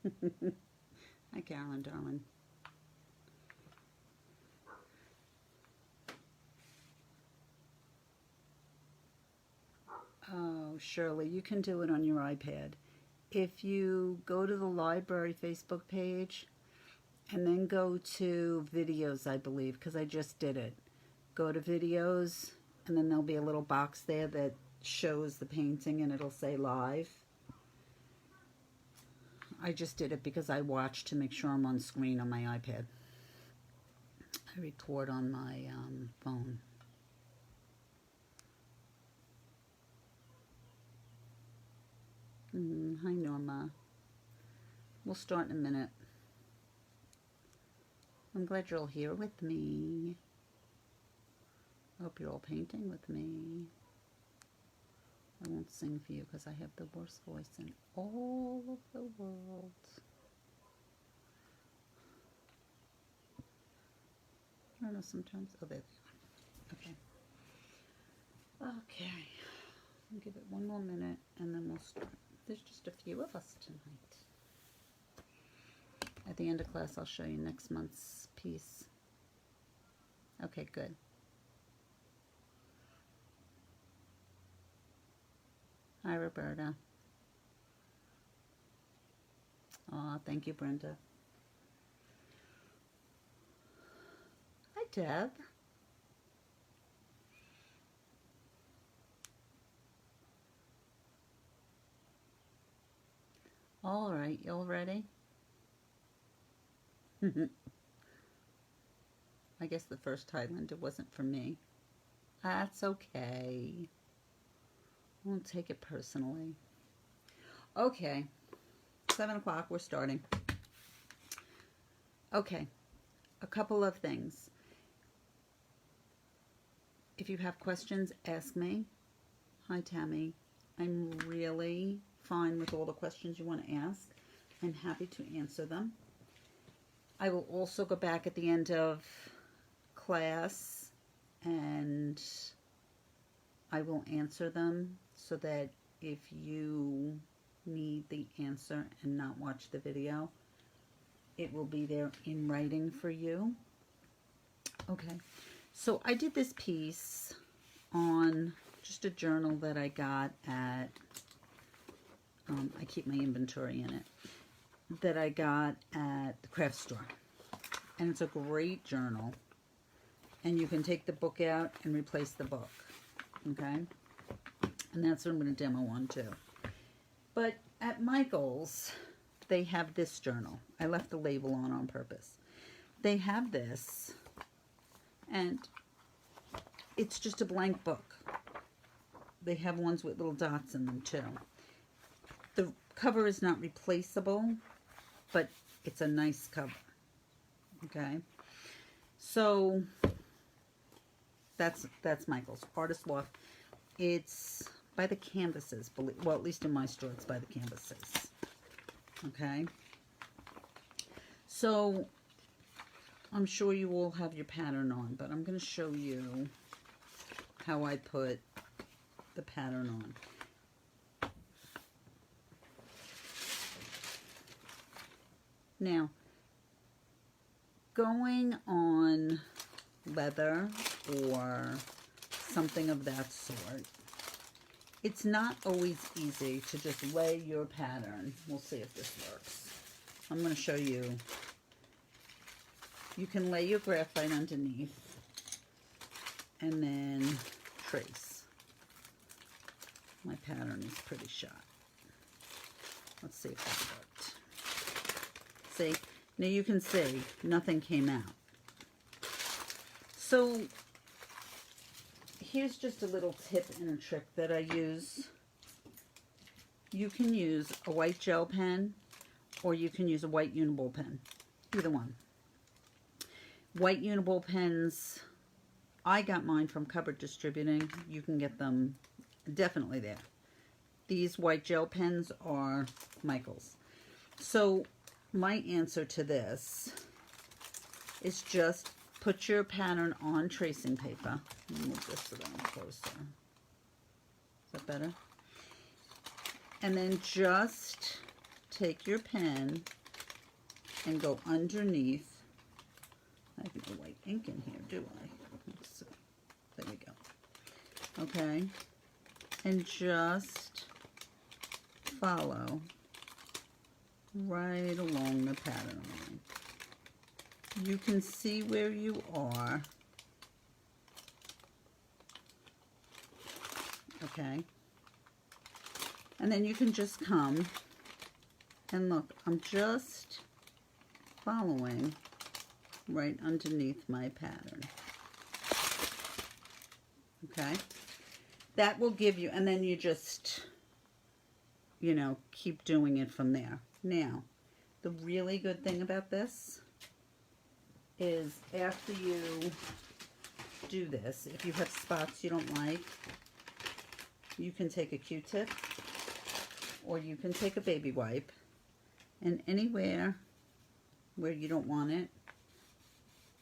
Hi, Carolyn, darling. Oh, Shirley, you can do it on your iPad. If you go to the library Facebook page and then go to videos, I believe, because I just did it. Go to videos, and then there'll be a little box there that shows the painting, and it'll say live. I just did it because I watched to make sure I'm on screen on my iPad. I record on my phone. Hi, Norma. We'll start in a minute. I'm glad you're all here with me. I hope you're all painting with me. I won't sing for you because I have the worst voice in all of the world. I don't know, sometimes. Oh, there they are. Okay. Okay. I'll give it one more minute and then we'll start. There's just a few of us tonight. At the end of class, I'll show you next month's piece. Okay, good. Hi, Roberta. Aw, thank you, Brenda. Hi, Deb. All right, you all ready? I guess the first Highlander wasn't for me. That's okay. I won't take it personally. Okay, 7 o'clock, we're starting. Okay, a couple of things. If you have questions, ask me. Hi, Tammy. I'm really fine with all the questions you want to ask. I'm happy to answer them. I will also go back at the end of class and I will answer them so that if you need the answer and not watch the video, it will be there in writing for you. Okay, so I did this piece on just a journal that I got at, I keep my inventory in it, that I got at the craft store. And it's a great journal. And you can take the book out and replace the book. Okay? And that's what I'm going to demo on too. But at Michael's, they have this journal. I left the label on purpose. They have this, and it's just a blank book. They have ones with little dots in them too. The cover is not replaceable, but it's a nice cover. Okay, so that's Michael's Artist Loft. It's by the canvases. Well, at least in my store, it's by the canvases. Okay, so I'm sure you all have your pattern on, but I'm going to show you how I put the pattern on. Now, going on leather or something of that sort, it's not always easy to just lay your pattern. We'll see if this works. I'm going to show you. You can lay your graphite underneath and then trace. My pattern is pretty shot. Let's see if that worked. See, now you can see nothing came out. So here's just a little tip and a trick that I use. You can use a white gel pen or you can use a white Uniball pen, either one. White Uniball pens, I got mine from Cupboard Distributing. You can get them definitely there. These white gel pens are Michael's. So my answer to this is just put your pattern on tracing paper. Move this a little closer. Is that better? And then just take your pen and go underneath. I have no white ink in here, do I? Let's see. There we go. Okay. And just follow right along the pattern line. You can see where you are. Okay. And then you can just come and look, I'm just following right underneath my pattern. Okay. That will give you, and then you just, you know, keep doing it from there. Now, the really good thing about this is after you do this, if you have spots you don't like, you can take a Q-tip or you can take a baby wipe, and anywhere where you don't want it,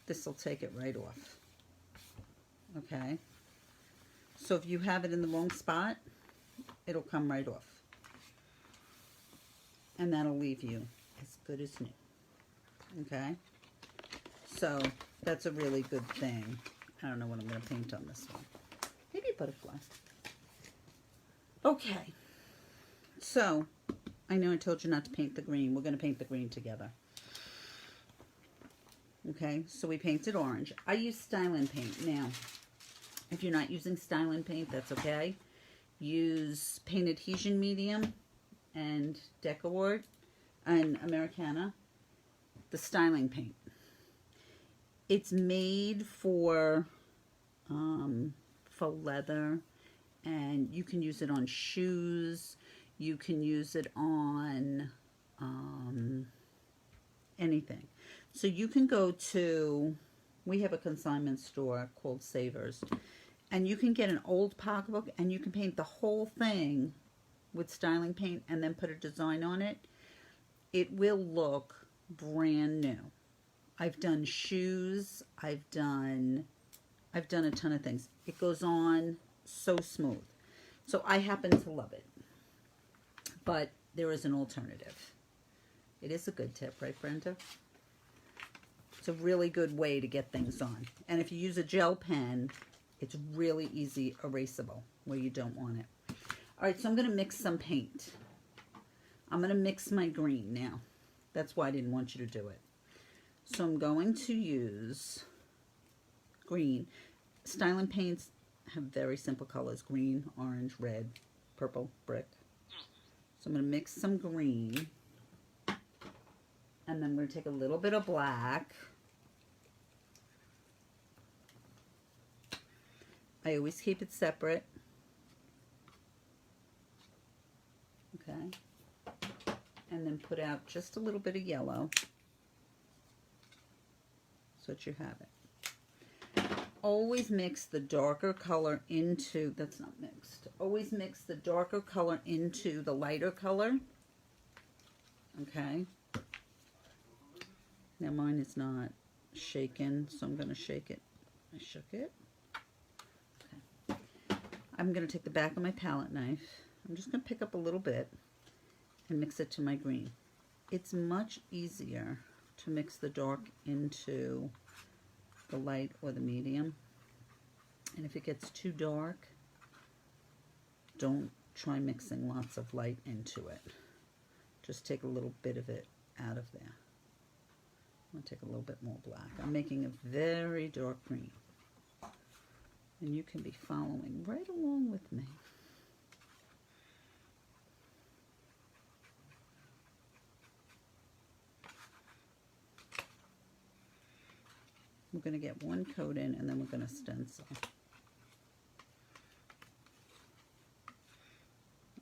this will take it right off. Okay? So if you have it in the wrong spot, it'll come right off. And that'll leave you as good as new. Okay? So that's a really good thing. I don't know what I'm going to paint on this one. Maybe a butterfly. Okay. So, I know I told you not to paint the green. We're going to paint the green together. Okay, so we painted orange. I use Stylin paint. Now, if you're not using Stylin paint, that's okay. Use paint adhesion medium and DecoArt and Americana. The Stylin paint. It's made for faux leather, and you can use it on shoes. You can use it on anything. So you can go to, we have a consignment store called Savers, and you can get an old pocketbook and you can paint the whole thing with Stylin paint and then put a design on it. It will look brand new. I've done shoes, I've done a ton of things. It goes on so smooth. So I happen to love it. But there is an alternative. It is a good tip, right, Brenda? It's a really good way to get things on. And if you use a gel pen, it's really easy erasable where you don't want it. All right, so I'm going to mix some paint. I'm going to mix my green now. That's why I didn't want you to do it. So I'm going to use green. Stylin paints have very simple colors. Green, orange, red, purple, brick. So I'm going to mix some green. And then I'm going to take a little bit of black. I always keep it separate. Okay. And then put out just a little bit of yellow. So that you have it. Always mix the darker color into, that's not mixed. Always mix the darker color into the lighter color. Okay. Now mine is not shaken, so I'm going to shake it. I shook it. Okay. I'm going to take the back of my palette knife. I'm just going to pick up a little bit and mix it to my green. It's much easier to mix the dark into the light or the medium. And if it gets too dark, don't try mixing lots of light into it. Just take a little bit of it out of there. I'm going to take a little bit more black. I'm making a very dark green. And you can be following right along with me. We're going to get one coat in and then we're going to stencil.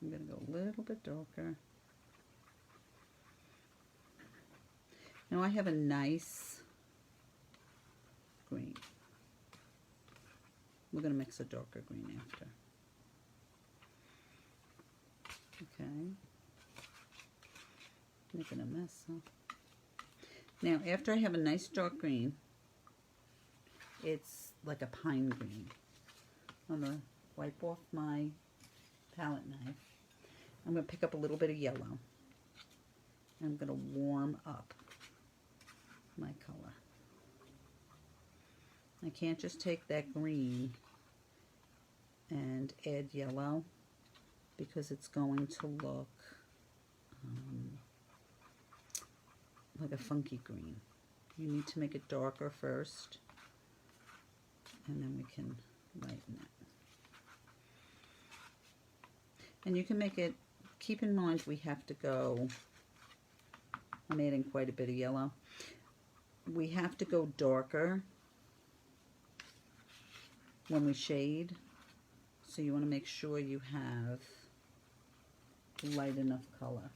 I'm going to go a little bit darker. Now I have a nice green. We're going to mix a darker green after. Okay. Making a mess, huh? Now after I have a nice dark green, it's like a pine green. I'm going to wipe off my palette knife. I'm going to pick up a little bit of yellow. I'm going to warm up my color. I can't just take that green and add yellow because it's going to look like a funky green. You need to make it darker first, and then we can lighten it. And you can make it, keep in mind we have to go, I'm adding quite a bit of yellow. We have to go darker when we shade, so you want to make sure you have light enough color.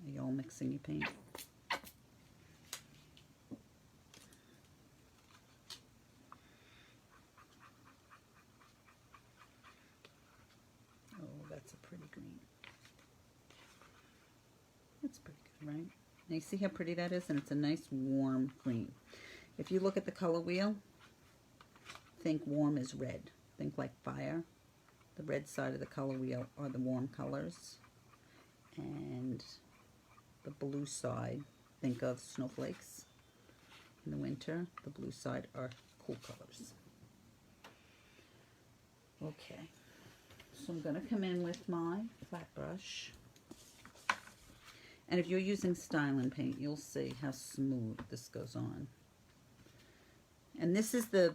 Are you all mixing your paint? Oh, that's a pretty green. That's pretty good, right? Now you see how pretty that is? And it's a nice warm green. If you look at the color wheel, think warm is red. Think like fire. The red side of the color wheel are the warm colors. And the blue side, think of snowflakes in the winter. The blue side are cool colors. Okay, so I'm going to come in with my flat brush. And if you're using Stylin paint, you'll see how smooth this goes on. And this is the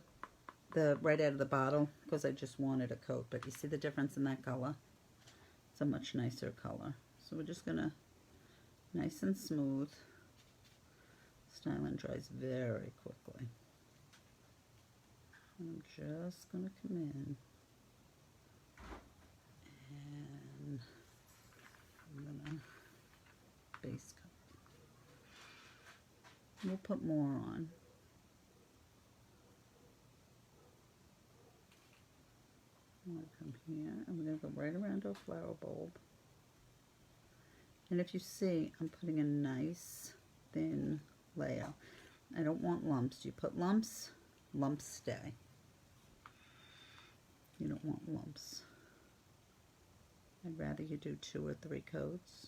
right out of the bottle because I just wanted a coat. But you see the difference in that color? It's a much nicer color. So we're just going to, nice and smooth. Stylin dries very quickly. I'm just going to come in. And I'm going to base coat. We'll put more on. I'm going to come here and we're going to go right around our flower bulb. And if you see, I'm putting a nice thin layer. I don't want lumps. You put lumps, lumps stay. You don't want lumps. I'd rather you do 2 or 3 coats.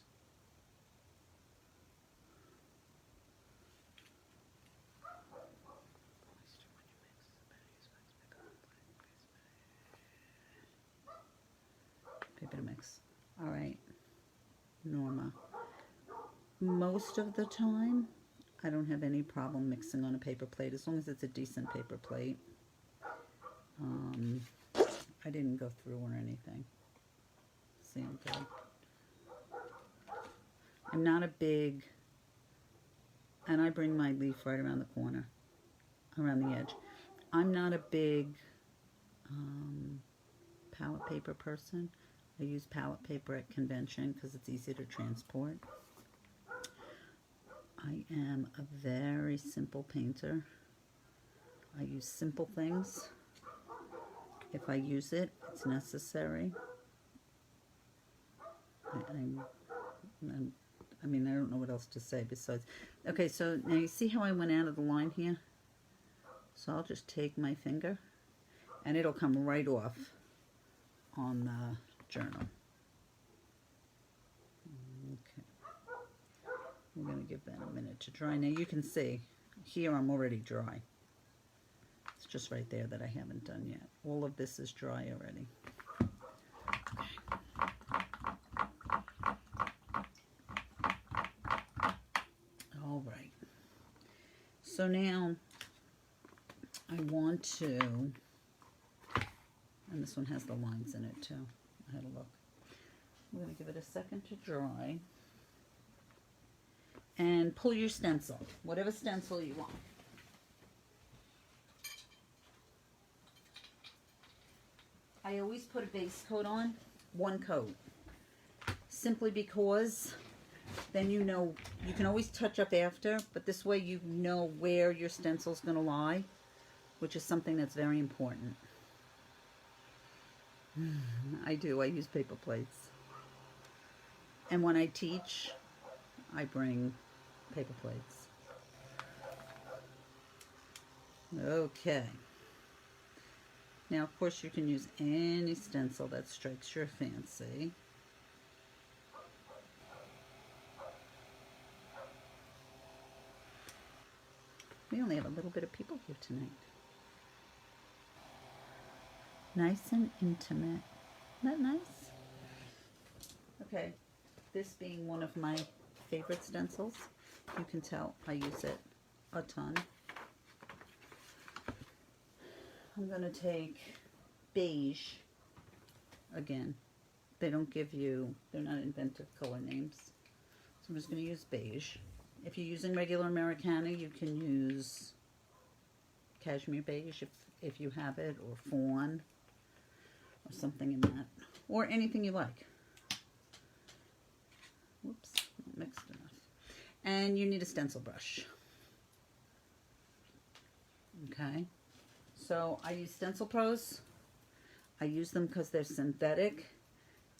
Paper to mix. All right, Norma. Most of the time, I don't have any problem mixing on a paper plate as long as it's a decent paper plate. I didn't go through or anything. See, I'm good. I'm not a big, and I bring my leaf right around the corner, around the edge. I'm not a big palette paper person. I use palette paper at convention because it's easy to transport. I am a very simple painter. I use simple things. If I use it, it's necessary. I mean, I don't know what else to say besides. Okay, so now you see how I went out of the line here? So I'll just take my finger and it'll come right off on the journal. Okay. We're going to give that a minute to dry. Now you can see, here I'm already dry. It's just right there that I haven't done yet. All of this is dry already. All right. So now I want to, and this one has the lines in it too. I had a look. I'm going to give it a second to dry. And pull your stencil, whatever stencil you want. I always put a base coat on, 1 coat. Simply because then you know, you can always touch up after, but this way you know where your stencil's going to lie, which is something that's very important. I do, I use paper plates. And when I teach, I bring paper plates. Okay. Now, of course, you can use any stencil that strikes your fancy. We only have a little bit of people here tonight. Nice and intimate. Isn't that nice? Okay, this being one of my favorite stencils, you can tell I use it a ton. I'm going to take Beige. Again, they don't give you, they're not inventive color names. So I'm just going to use Beige. If you're using regular Americana, you can use Cashmere Beige if you have it, or Fawn, or something in that. Or anything you like. Whoops, not mixed enough. And you need a stencil brush. Okay, so I use Stencil Pros. I use them because they're synthetic.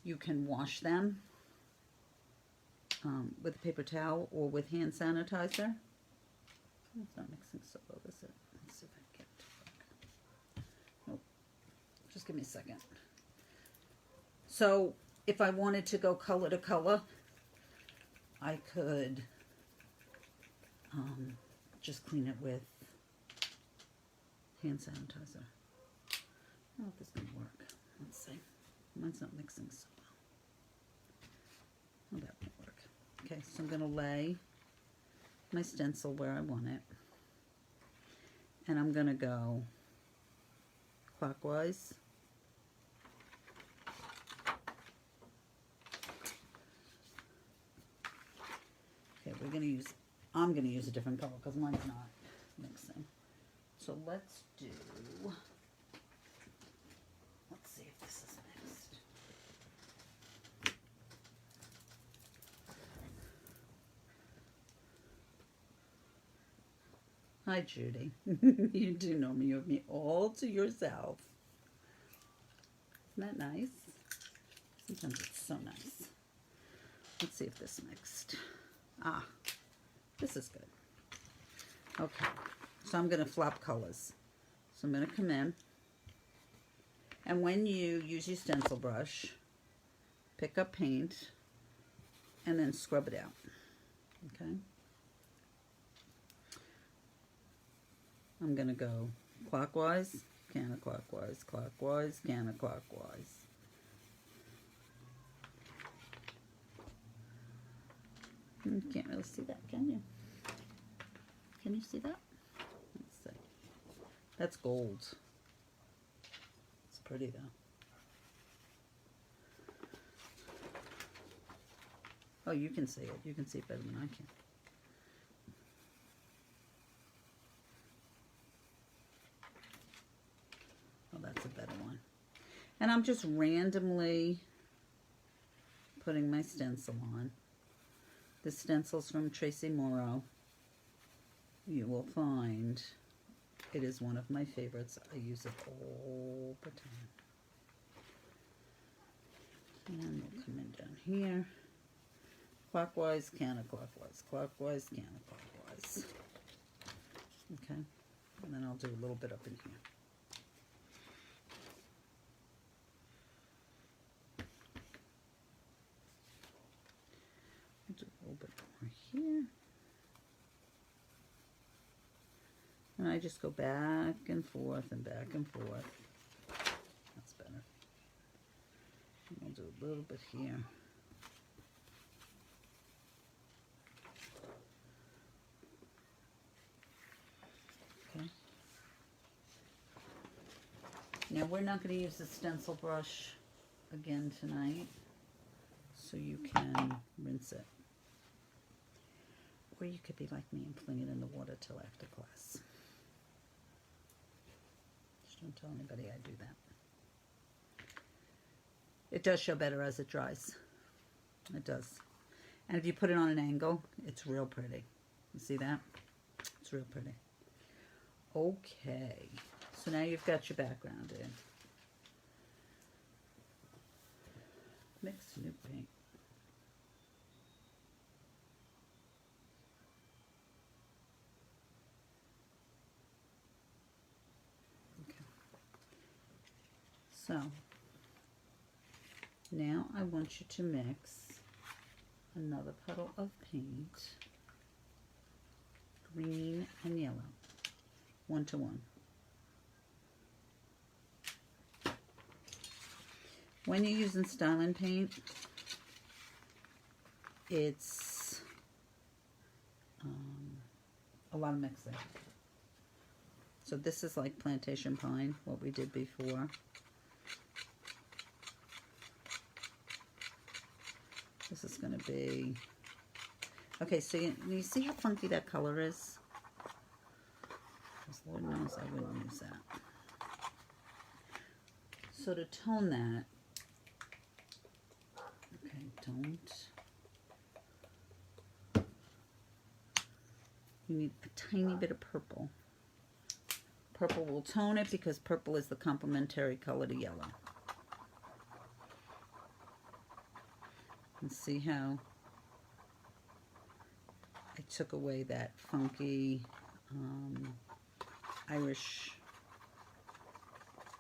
You can wash them with a paper towel or with hand sanitizer. It's not mixing so well, is it? Let's see if I can get it to work. Nope. Just give me a second. So if I wanted to go color to color, I could just clean it with hand sanitizer. I don't know if this is going to work. Let's see. Mine's not mixing so well. Oh, that won't work. Okay, so I'm going to lay my stencil where I want it. And I'm going to go clockwise. Okay, I'm going to use a different color because mine's not mixing. So let's see if this is mixed. Hi, Judy. You do know me. You have me all to yourself. Isn't that nice? Sometimes it's so nice. Let's see if this mixed. Ah, this is good. Okay, so I'm going to flop colors. So I'm going to come in. And when you use your stencil brush, pick up paint and then scrub it out. Okay. I'm going to go clockwise, counterclockwise, clockwise, counterclockwise. You can't really see that, can you? Can you see that? Let's see. That's gold. It's pretty though. Oh, you can see it. You can see it better than I can. Oh, that's a better one. And I'm just randomly putting my stencil on. This stencil's from Tracy Morrow. You will find it is one of my favorites. I use it all the time. And we'll come in down here. Clockwise, counterclockwise, clockwise, counterclockwise. Okay, and then I'll do a little bit up in here. I'll do a little bit more here. And I just go back and forth and back and forth. That's better. And I'll do a little bit here. Okay. Now we're not going to use the stencil brush again tonight, so you can rinse it. Or you could be like me and fling it in the water till after class. Just don't tell anybody I do that. It does show better as it dries. It does. And if you put it on an angle, it's real pretty. You see that? It's real pretty. Okay. So now you've got your background in. Mix new paint. So now I want you to mix another puddle of paint, green and yellow, 1 to 1. When you're using Stylin paint, it's a lot of mixing. So this is like Plantation Pine, what we did before. This is going to be... Okay, so you see how funky that color is? Because Lord knows I wouldn't use that. So to tone that, okay, don't. You need a tiny bit of purple. Purple will tone it because purple is the complementary color to yellow. And see how I took away that funky Irish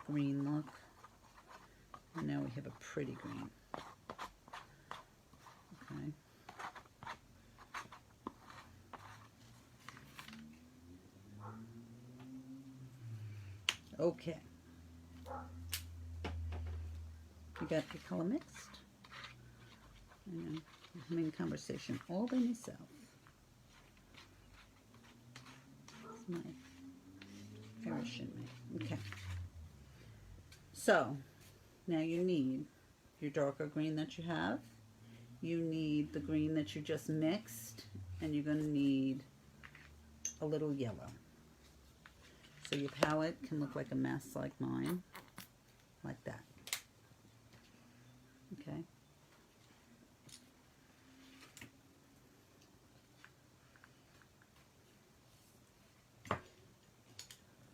green look. And now we have a pretty green. Okay. Okay. You got your color mixed? And I'm in conversation all by myself. It's my Irish in me. Okay. So, now you need your darker green that you have. You need the green that you just mixed. And you're going to need a little yellow. So your palette can look like a mess like mine. Like that. Okay.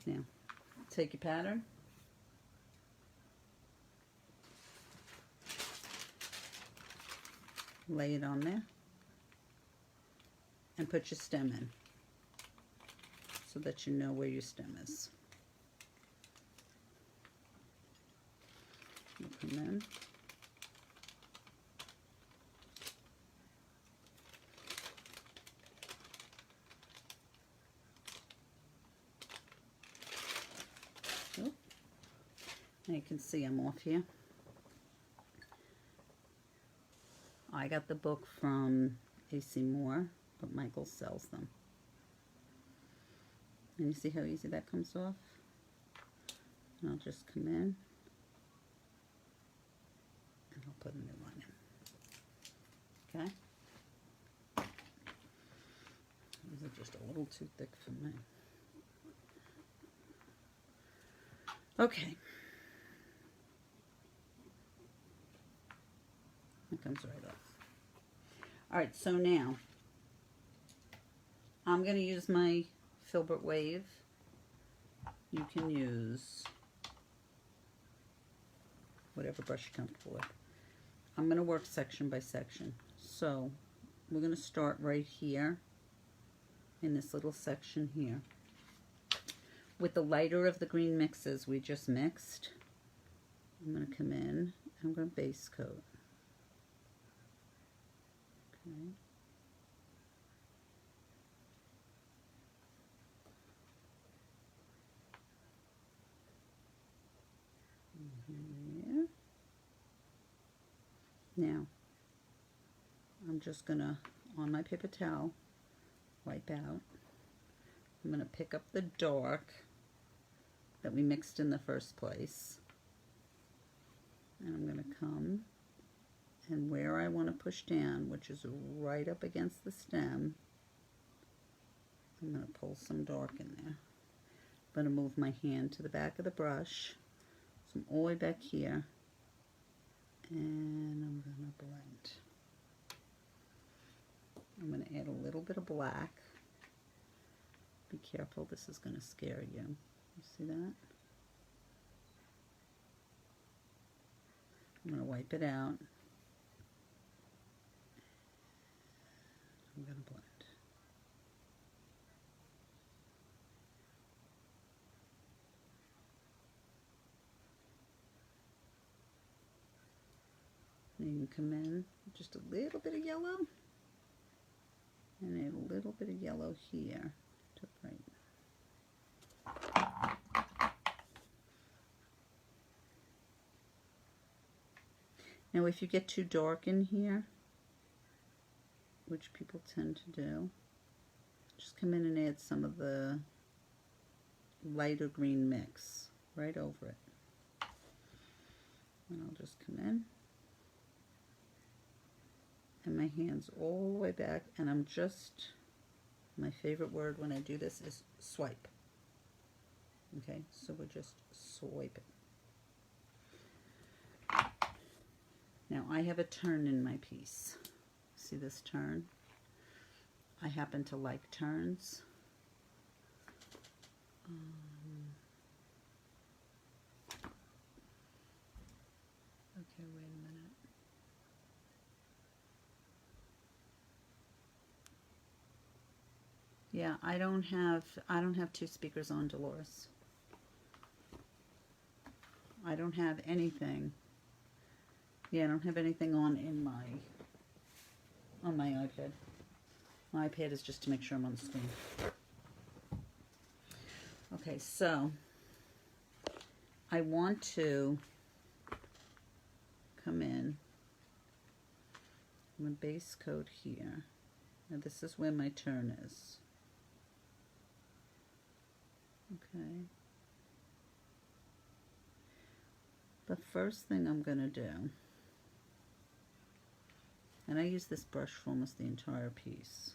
Now, take your pattern. Lay it on there. And put your stem in. So that you know where your stem is. You'll come in. Oh. Now you can see I'm off here. I got the book from A.C. Moore, but Michael sells them. And you see how easy that comes off? And I'll just come in and I'll put a new one in. Okay? These are just a little too thick for me. Okay. It comes right off. Alright, so now I'm going to use my filbert wave. You can use whatever brush you're comfortable with. I'm going to work section by section. So we're going to start right here in this little section here. With the lighter of the green mixes we just mixed, I'm going to come in and I'm going to base coat. Okay. There. Now, I'm just going to, on my paper towel, wipe out. I'm going to pick up the dark that we mixed in the first place. And I'm going to come and where I want to push down, which is right up against the stem, I'm going to pull some dark in there. I'm going to move my hand to the back of the brush. So I'm all the way back here. And I'm going to blend. I'm going to add a little bit of black. Be careful, this is going to scare you. You see that? I'm going to wipe it out. I'm going to blend. you can come in just a little bit of yellow and a little bit of yellow here to brighten. Now if you get too dark in here, which people tend to do, just come in and add some of the lighter green mix right over it. And I'll just come in, and my hand's all the way back, and I'm just, my favorite word when I do this is swipe. Okay, so we're just swiping. Now I have a turn in my piece. See this turn? I happen to like turns. Okay, wait a minute. Yeah, I don't have two speakers on, Dolores. I don't have anything. Yeah, I don't have anything on my iPad. My iPad is just to make sure I'm on the screen. Okay, so I want to come in. I'm a base coat here. Now this is where my turn is. Okay. The first thing I'm going to do, and I use this brush for almost the entire piece.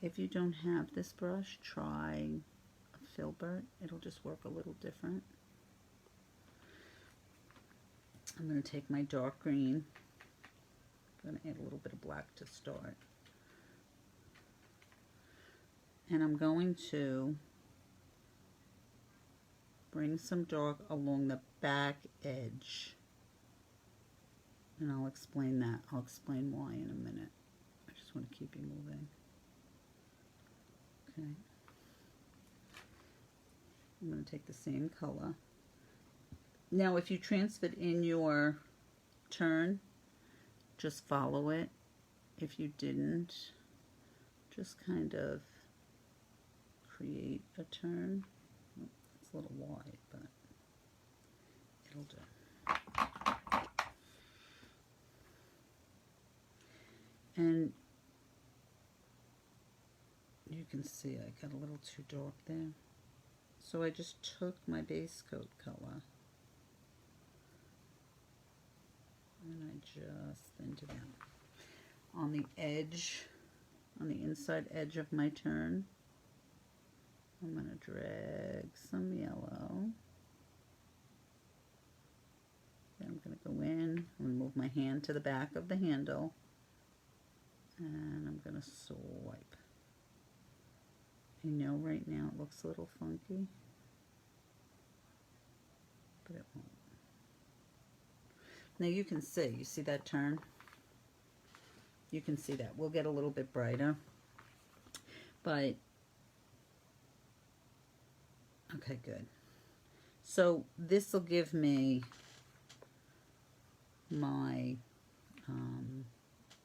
If you don't have this brush, try a filbert. It'll just work a little different. I'm going to take my dark green. I'm going to add a little bit of black to start. And I'm going to bring some dark along the back edge. And I'll explain that. I'll explain why in a minute. I just want to keep you moving. Okay. I'm going to take the same color. Now if you transferred in your turn, just follow it. If you didn't, just kind of create a turn. It's a little wide, but it'll do. And you can see I got a little too dark there. So I just took my base coat color and I just thinned it out. On the edge, on the inside edge of my turn, I'm going to drag some yellow. Then I'm going to go in, I'm going to move my hand to the back of the handle, and I'm going to swipe. I know right now it looks a little funky, but it won't. Now you can see, you see that turn? You can see that. We'll get a little bit brighter, but okay, good. So this will give me my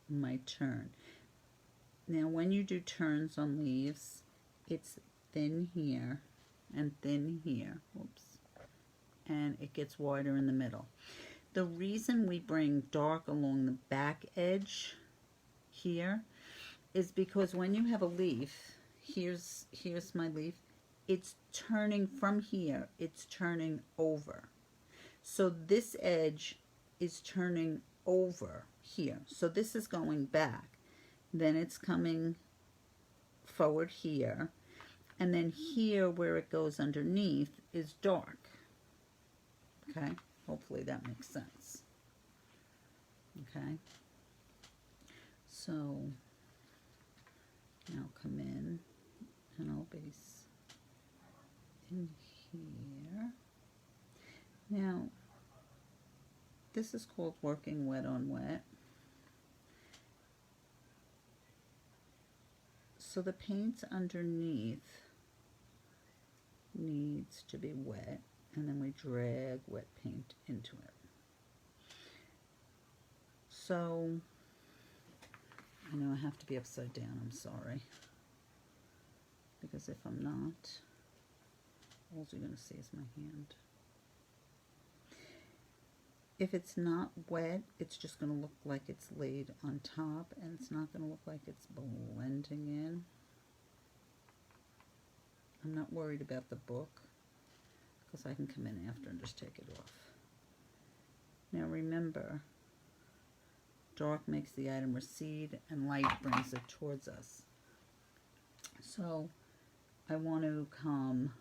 my turn. Now when you do turns on leaves, it's thin here and thin here. Oops. And it gets wider in the middle. The reason we bring dark along the back edge here is because when you have a leaf, here's my leaf, it's turning from here, it's turning over. So this edge is turning over here. So this is going back. Then it's coming forward here. And then here where it goes underneath is dark. Okay? Hopefully that makes sense. Okay? So now come in and I'll base in here. Now, this is called working wet on wet. So the paint underneath needs to be wet, and then we drag wet paint into it. So, I know I have to be upside down, I'm sorry. Because if I'm not, all you're going to see is my hand. If it's not wet, it's just going to look like it's laid on top, and it's not going to look like it's blending in. I'm not worried about the book, because I can come in after and just take it off. Now remember, dark makes the item recede, and light brings it towards us. So I want to come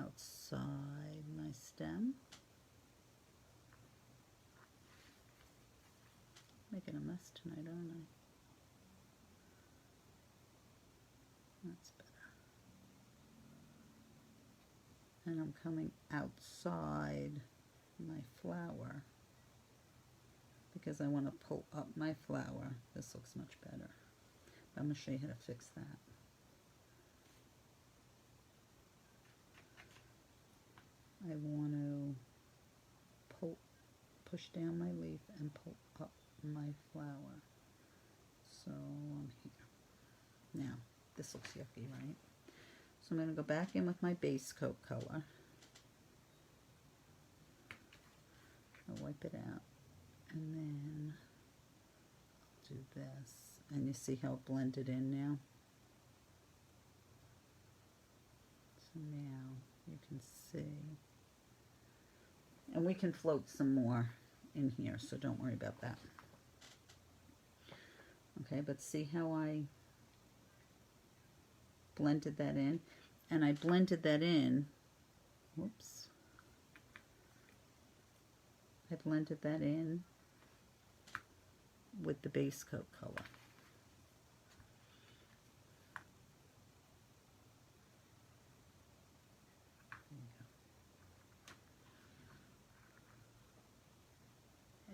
outside my stem. Making a mess tonight, aren't I? That's better. And I'm coming outside my flower because I want to pull up my flower. This looks much better. I'm going to show you how to fix that. I want to push down my leaf and pull up my flower. So I'm here. Now, this looks yucky, right? So I'm going to go back in with my base coat color. I'll wipe it out. And then I'll do this. And you see how it blended in now? So now you can see. And we can float some more in here, so don't worry about that. Okay, but see how I blended that in? And I blended that in, whoops. I blended that in with the base coat color.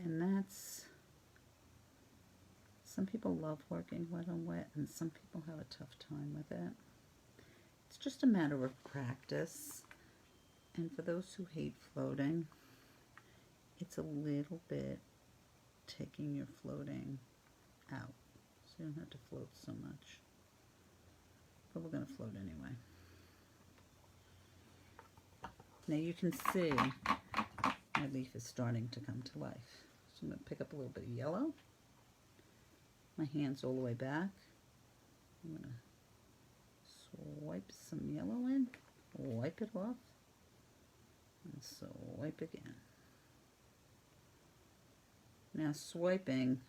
And that's, some people love working wet on wet, and some people have a tough time with it. It's just a matter of practice. And for those who hate floating, it's a little bit taking your floating out. So you don't have to float so much. But we're going to float anyway. Now you can see my leaf is starting to come to life. So I'm going to pick up a little bit of yellow. My hand's all the way back. I'm going to swipe some yellow in, wipe it off, and swipe again. Now swiping,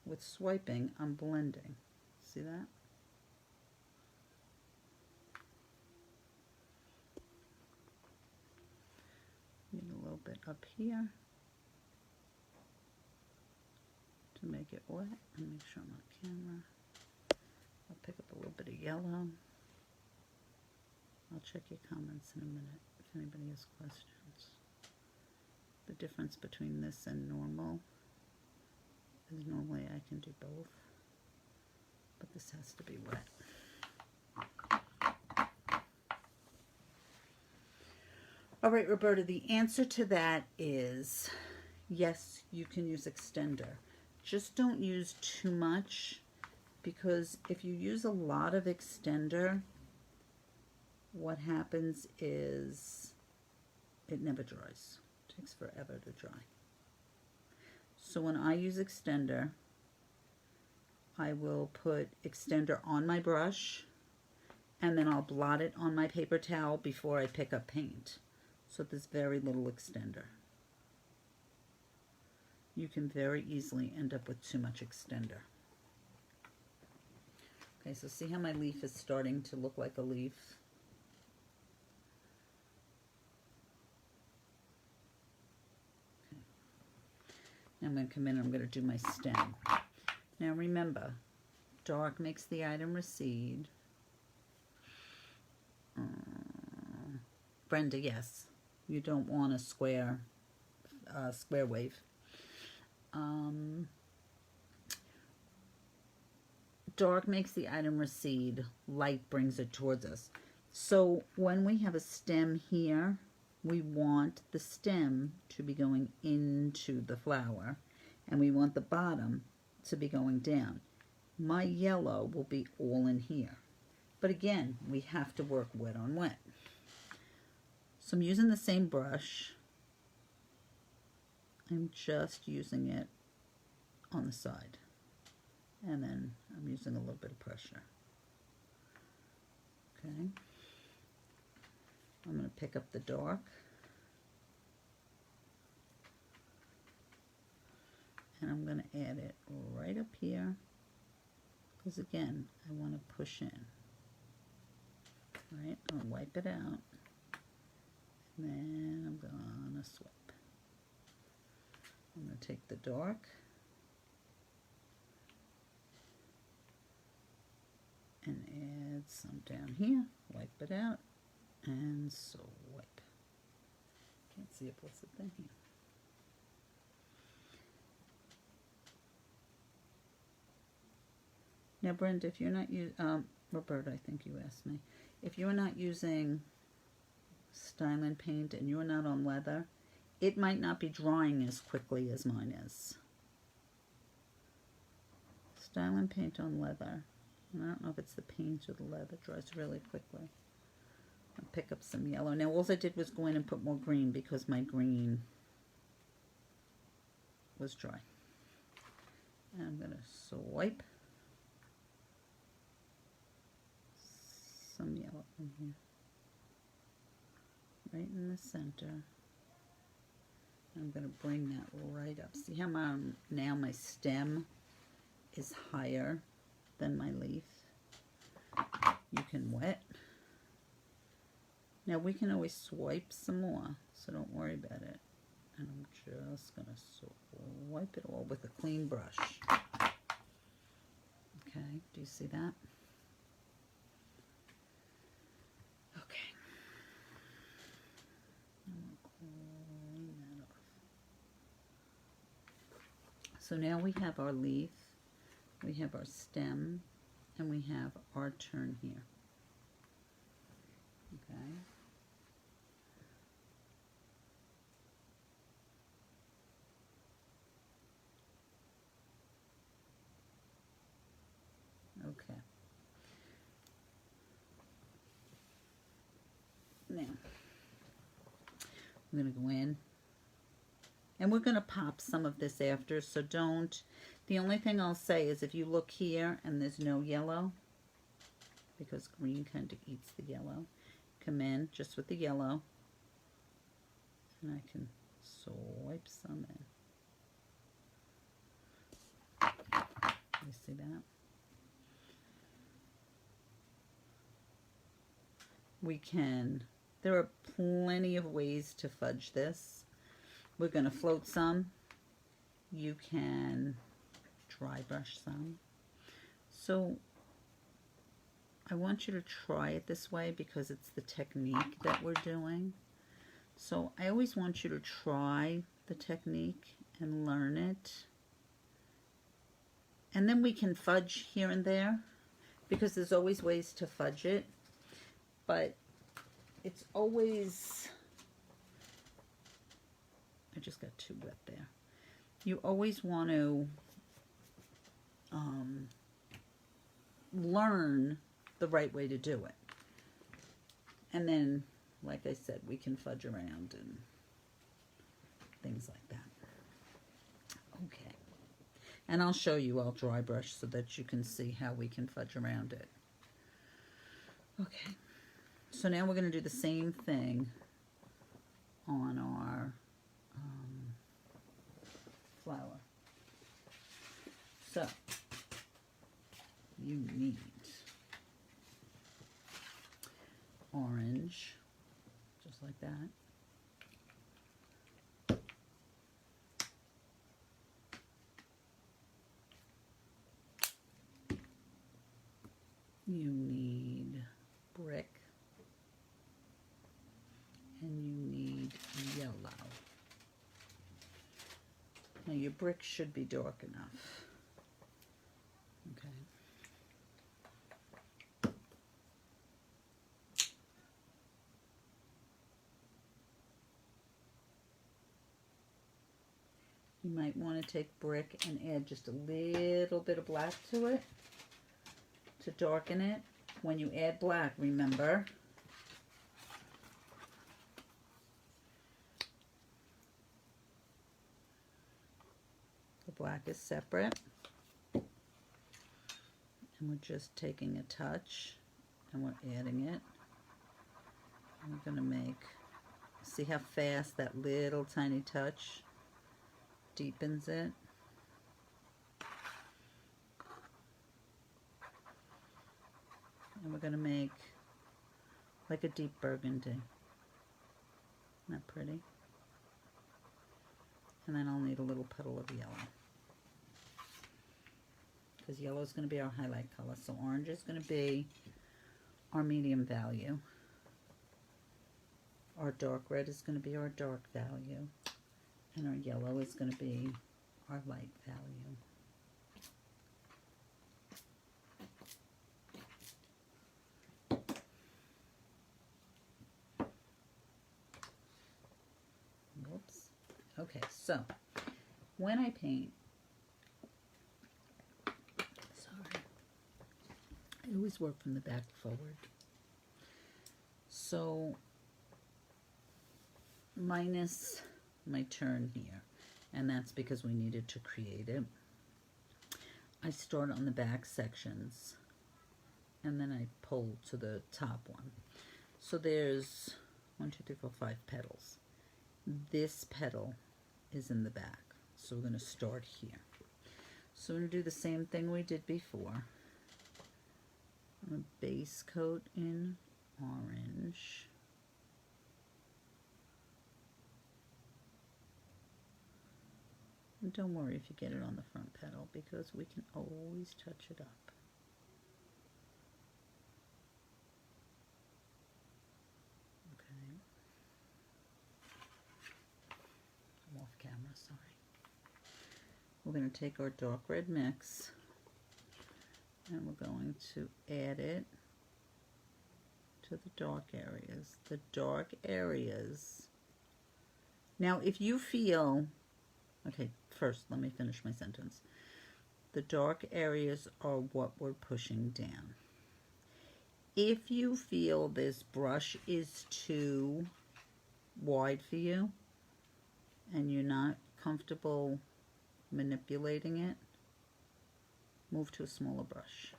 with swiping, I'm blending. See that? Need a little bit up here to make it wet and make sure I'm on camera. I'll pick up a little bit of yellow. I'll check your comments in a minute if anybody has questions. The difference between this and normal is normally I can do both, but this has to be wet. All right, Roberta, the answer to that is yes, you can use extender. Just don't use too much, because if you use a lot of extender, what happens is it never dries. It takes forever to dry. So when I use extender, I will put extender on my brush, and then I'll blot it on my paper towel before I pick up paint. So there's very little extender. You can very easily end up with too much extender. Okay, so see how my leaf is starting to look like a leaf? Okay. Now I'm going to come in and I'm going to do my stem. Now remember, dark makes the item recede. Brenda, yes. You don't want a square wave. Dark makes the item recede, light brings it towards us. So when we have a stem here, we want the stem to be going into the flower, and we want the bottom to be going down. My yellow will be all in here. But again, we have to work wet on wet. So I'm using the same brush. I'm just using it on the side. And then I'm using a little bit of pressure. Okay. I'm going to pick up the dark. And I'm going to add it right up here. Because again, I want to push in. Right, I'll wipe it out. And then I'm going to swipe. I'm going to take the dark. And add some down here. Wipe it out. And swipe. Can't see a blessed thing here. Now, Brenda, if you're not using, Roberta, I think you asked me, if you're not using Stylin paint and you're not on leather, it might not be drying as quickly as mine is. Stylin paint on leather, and I don't know if it's the paint or the leather, dries really quickly. I'll pick up some yellow. Now, all I did was go in and put more green because my green was dry. And I'm going to swipe some yellow in here, right in the center. I'm going to bring that right up. See how now my stem is higher than my leaf? You can wet. Now we can always swipe some more, so don't worry about it. And I'm just going to swipe it all with a clean brush. Okay, do you see that? So now we have our leaf, we have our stem, and we have our turn here. Okay. Okay. Now, I'm going to go in. And we're going to pop some of this after, so don't. The only thing I'll say is if you look here and there's no yellow, because green kind of eats the yellow, come in just with the yellow, and I can swipe some in. You see that? We can, there are plenty of ways to fudge this. We're going to float some. You can dry brush some. So I want you to try it this way because it's the technique that we're doing. So I always want you to try the technique and learn it. And then we can fudge here and there because there's always ways to fudge it. But it's always... I just got too wet there. You always want to learn the right way to do it. And then, like I said, we can fudge around and things like that. Okay. And I'll show you, I'll dry brush so that you can see how we can fudge around it. Okay. So now we're going to do the same thing on our flower. So you need orange, just like that. You need brick, and you need yellow. Now your brick should be dark enough. Okay. You You might want to take Brick and add just a little bit of black to it to darken it. When you add black, remember, the black is separate. And we're just taking a touch and we're adding it. And we're going to make, see how fast that little tiny touch deepens it. And we're going to make like a deep burgundy. Isn't that pretty? And then I'll need a little puddle of yellow, because yellow is going to be our highlight color. So orange is going to be our medium value. Our dark red is going to be our dark value. And our yellow is going to be our light value. Whoops. Okay, so when I paint, sorry, I always work from the back forward. So minus my turn here, and that's because we needed to create it. I start on the back sections and then I pull to the top one. So there's 1, 2, 3, 4, 5 petals. This petal is in the back, so we're going to start here. So we're going to do the same thing we did before. I'm going to base coat in orange. And don't worry if you get it on the front petal, because we can always touch it up. Okay. I'm off camera, sorry. We're going to take our dark red mix and we're going to add it to the dark areas. The dark areas. Now, if you feel, okay, first let me finish my sentence. The dark areas are what we're pushing down. If you feel this brush is too wide for you and you're not comfortable manipulating it, move to a smaller brush.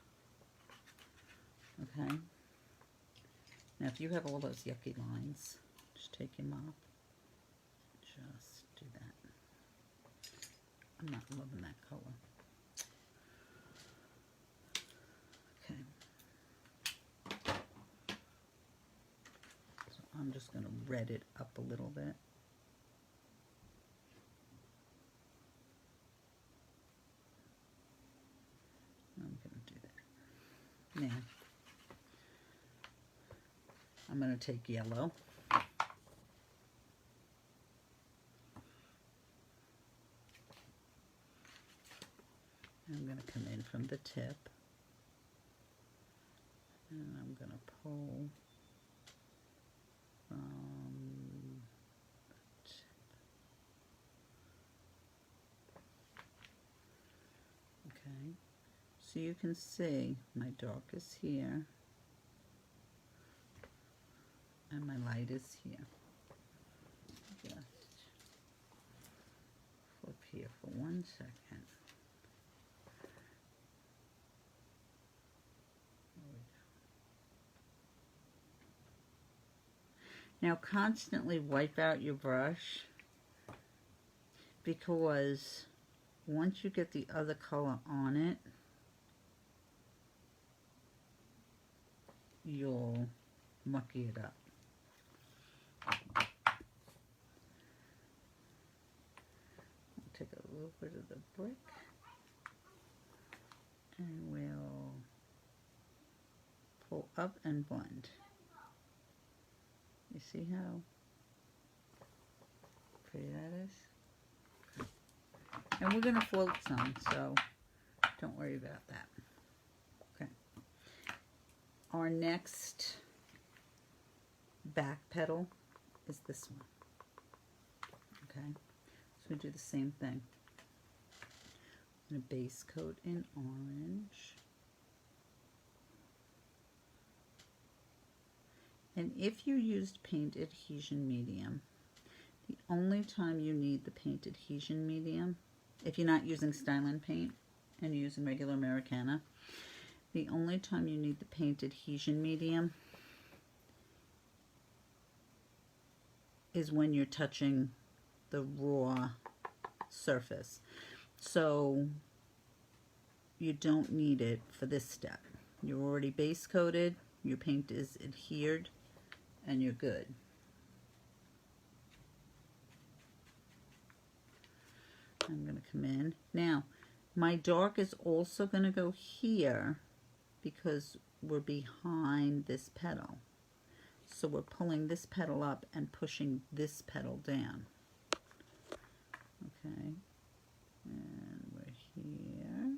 Okay? Now if you have all those yucky lines, just take your mop. Just do that. I'm not loving that color. Okay. So I'm just going to red it up a little bit. I'm going to do that. Now, I'm going to take yellow. I'm going to come in from the tip, and I'm going to pull from the tip. Okay, so you can see my dark is here, and my light is here. Just flip here for 1 second. Now constantly wipe out your brush, because once you get the other color on it, you'll mucky it up. We'll take a little bit of the brick and we'll pull up and blend. You see how pretty that is? And we're going to float some, so don't worry about that. Okay. Our next back petal is this one. Okay. So we do the same thing. I'm going to base coat in orange. And if you used paint adhesion medium, the only time you need the paint adhesion medium, if you're not using Stylin paint and you're using regular Americana, the only time you need the paint adhesion medium is when you're touching the raw surface. So you don't need it for this step. You're already base coated, your paint is adhered, and you're good. I'm going to come in. Now, my dark is also going to go here because we're behind this petal. So we're pulling this petal up and pushing this petal down. Okay, and we're here.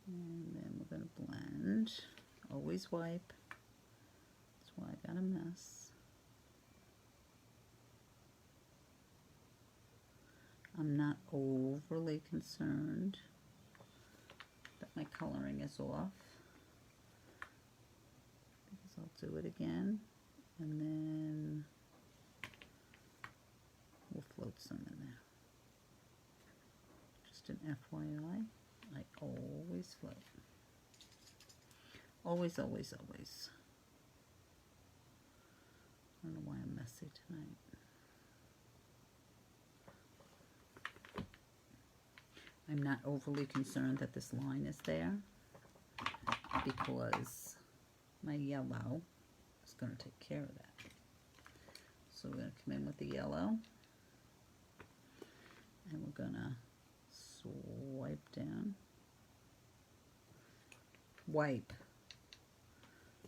And then we're going to blend. Always wipe. That's why I got a mess. I'm not overly concerned that my coloring is off, because I'll do it again, and then we'll float some in there. Just an FYI, I always float. Always, always, always. I don't know why I'm messy tonight. I'm not overly concerned that this line is there because my yellow is going to take care of that. So we're going to come in with the yellow and we're going to swipe down. Wipe.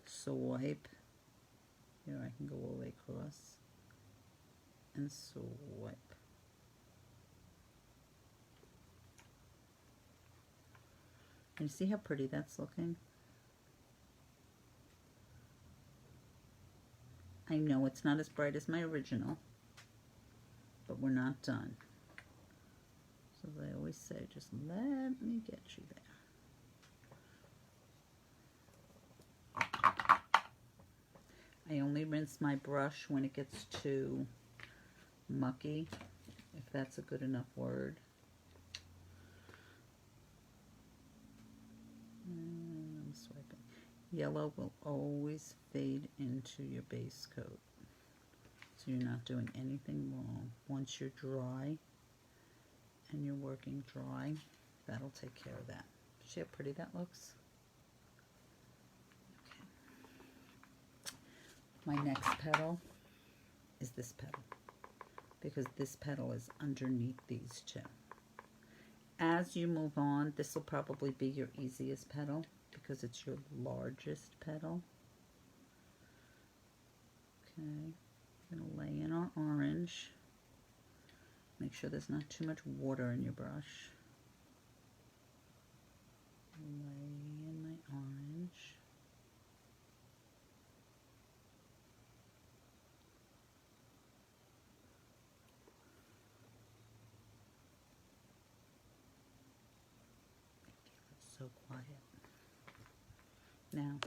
Swipe. Here I can go all the way across and swipe. And you see how pretty that's looking? I know it's not as bright as my original, but we're not done. So as I always say, just let me get you there. I only rinse my brush when it gets too mucky, if that's a good enough word. And I'm swiping. Yellow will always fade into your base coat, so you're not doing anything wrong. Once you're dry and you're working dry, that'll take care of that. See how pretty that looks? Okay. My next petal is this petal, because this petal is underneath these two. As you move on, this will probably be your easiest petal because it's your largest petal. Okay, I'm going to lay in our orange. Make sure there's not too much water in your brush. Lay in my orange. So quiet. Now,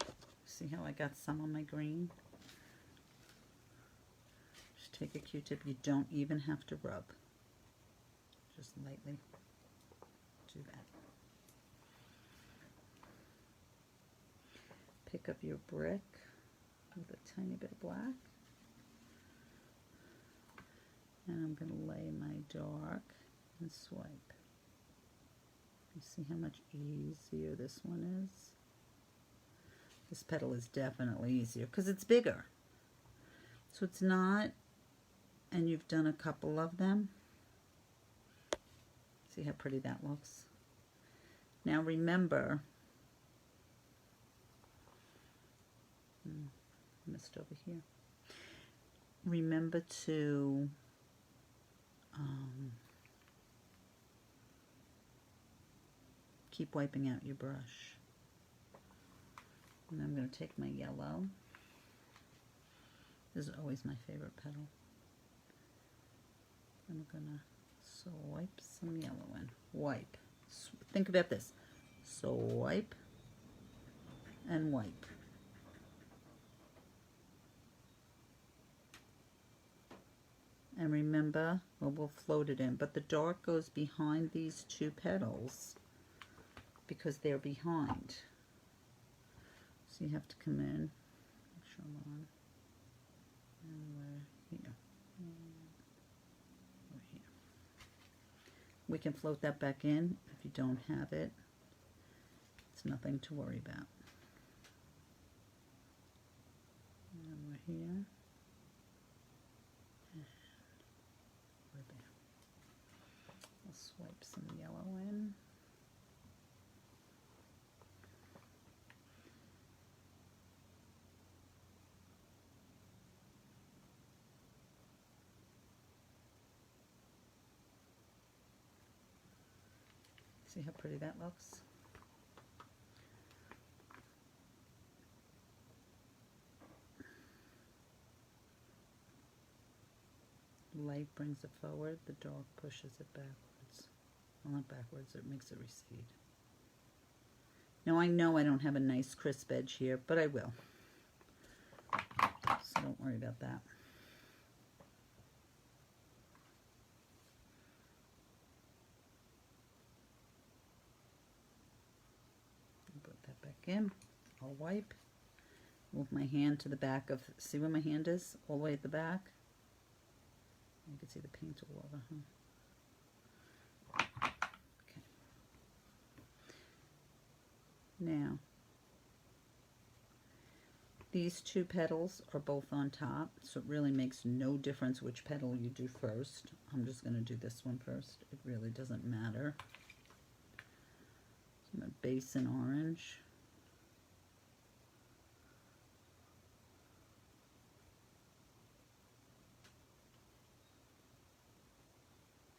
see how I got some on my green? Just take a Q-tip. You don't even have to rub. Just lightly do that. Pick up your brick with a tiny bit of black. And I'm going to lay my dark and swipe. You see how much easier this one is? This petal is definitely easier because it's bigger. So it's not, and you've done a couple of them. See how pretty that looks? Now remember, missed over here. Remember to keep wiping out your brush. And I'm going to take my yellow. This is always my favorite petal. I'm going to So wipe some yellow in. Wipe. Think about this. So wipe and wipe. And remember, well, we'll float it in, but the dark goes behind these two petals because they're behind. So you have to come in, make sure I'm on, and we're here. We're here. We can float that back in if you don't have it. It's nothing to worry about. And we're here. And we're there. We'll swipe some yellow in. See how pretty that looks? Light brings it forward, the dark pushes it backwards. Well, not backwards, it makes it recede. Now I know I don't have a nice crisp edge here, but I will. So don't worry about that. Put that back in. I'll wipe. Move my hand to the back of, see where my hand is? All the way at the back. You can see the paint all over, huh? Okay. Now, these two petals are both on top, so it really makes no difference which petal you do first. I'm just going to do this one first. It really doesn't matter. So I'm going to base in orange.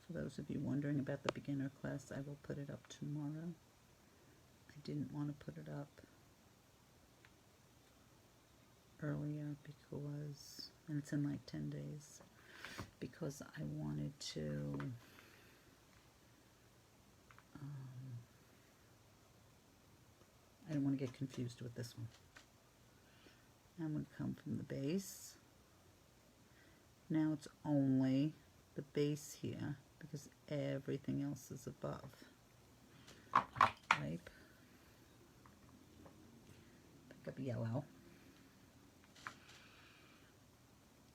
For those of you wondering about the beginner class, I will put it up tomorrow. I didn't want to put it up earlier because, and it's in like 10 days, because I wanted to I don't want to get confused with this one. I'm going to come from the base. Now it's only the base here because everything else is above. Wipe. Pick up yellow.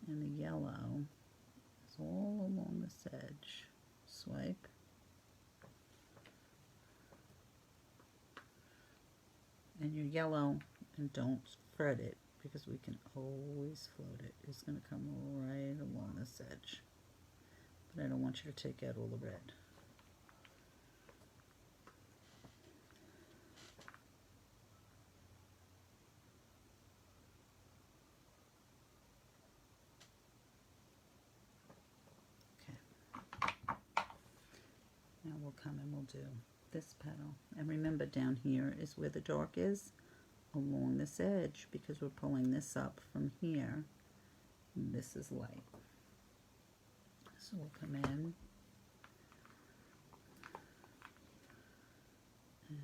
And the yellow is all along this edge. Swipe. And your yellow, and don't fret it because we can always float it. It's going to come right along this edge. But I don't want you to take out all the red. Okay. Now we'll come and we'll do this petal. And remember, down here is where the dark is, along this edge, because we're pulling this up from here. And this is light. So we'll come in and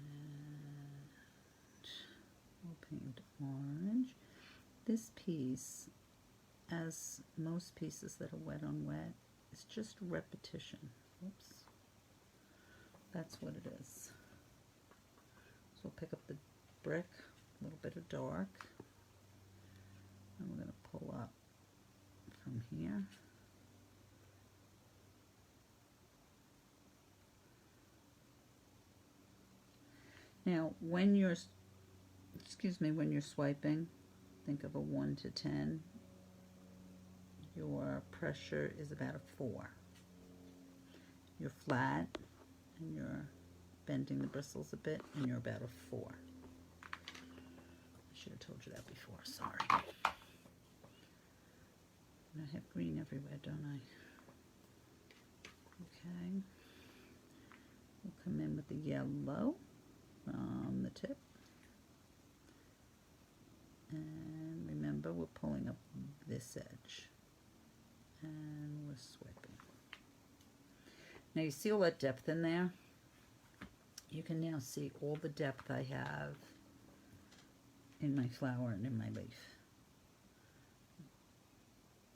we'll paint orange. This piece, as most pieces that are wet on wet, is just repetition. Oops. That's what it is. So we'll pick up the brick, a little bit of dark, and we're going to pull up from here. Now, when you're, when you're swiping, think of a 1 to 10. Your pressure is about a 4. You're flat, and you're bending the bristles a bit, and you're about a 4. I should have told you that before, sorry. And I have green everywhere, don't I? Okay. We'll come in with the yellow from the tip. And remember, we're pulling up this edge. And we're swiping. Now you see all that depth in there? You can now see all the depth I have in my flower and in my leaf.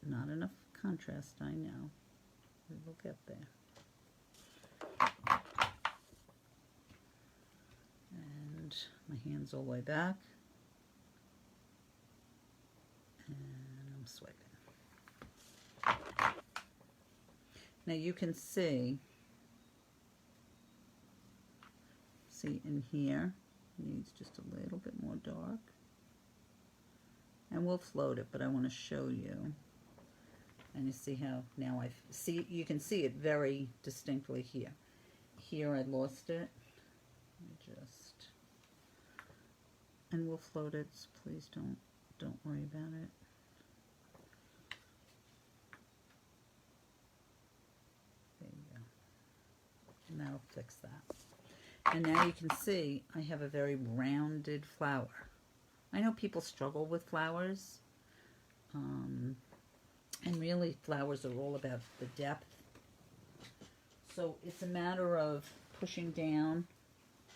Not enough contrast, I know. We will get there. And my hand's all the way back. And I'm swiping. Now you can see in here, needs just a little bit more dark. And we'll float it, but I want to show you. And you see how now you can see it very distinctly here. Here I lost it. And we'll float it, so please don't worry about it. There you go. And that'll fix that. And now you can see I have a very rounded flower. I know people struggle with flowers. And really flowers are all about the depth. So it's a matter of pushing down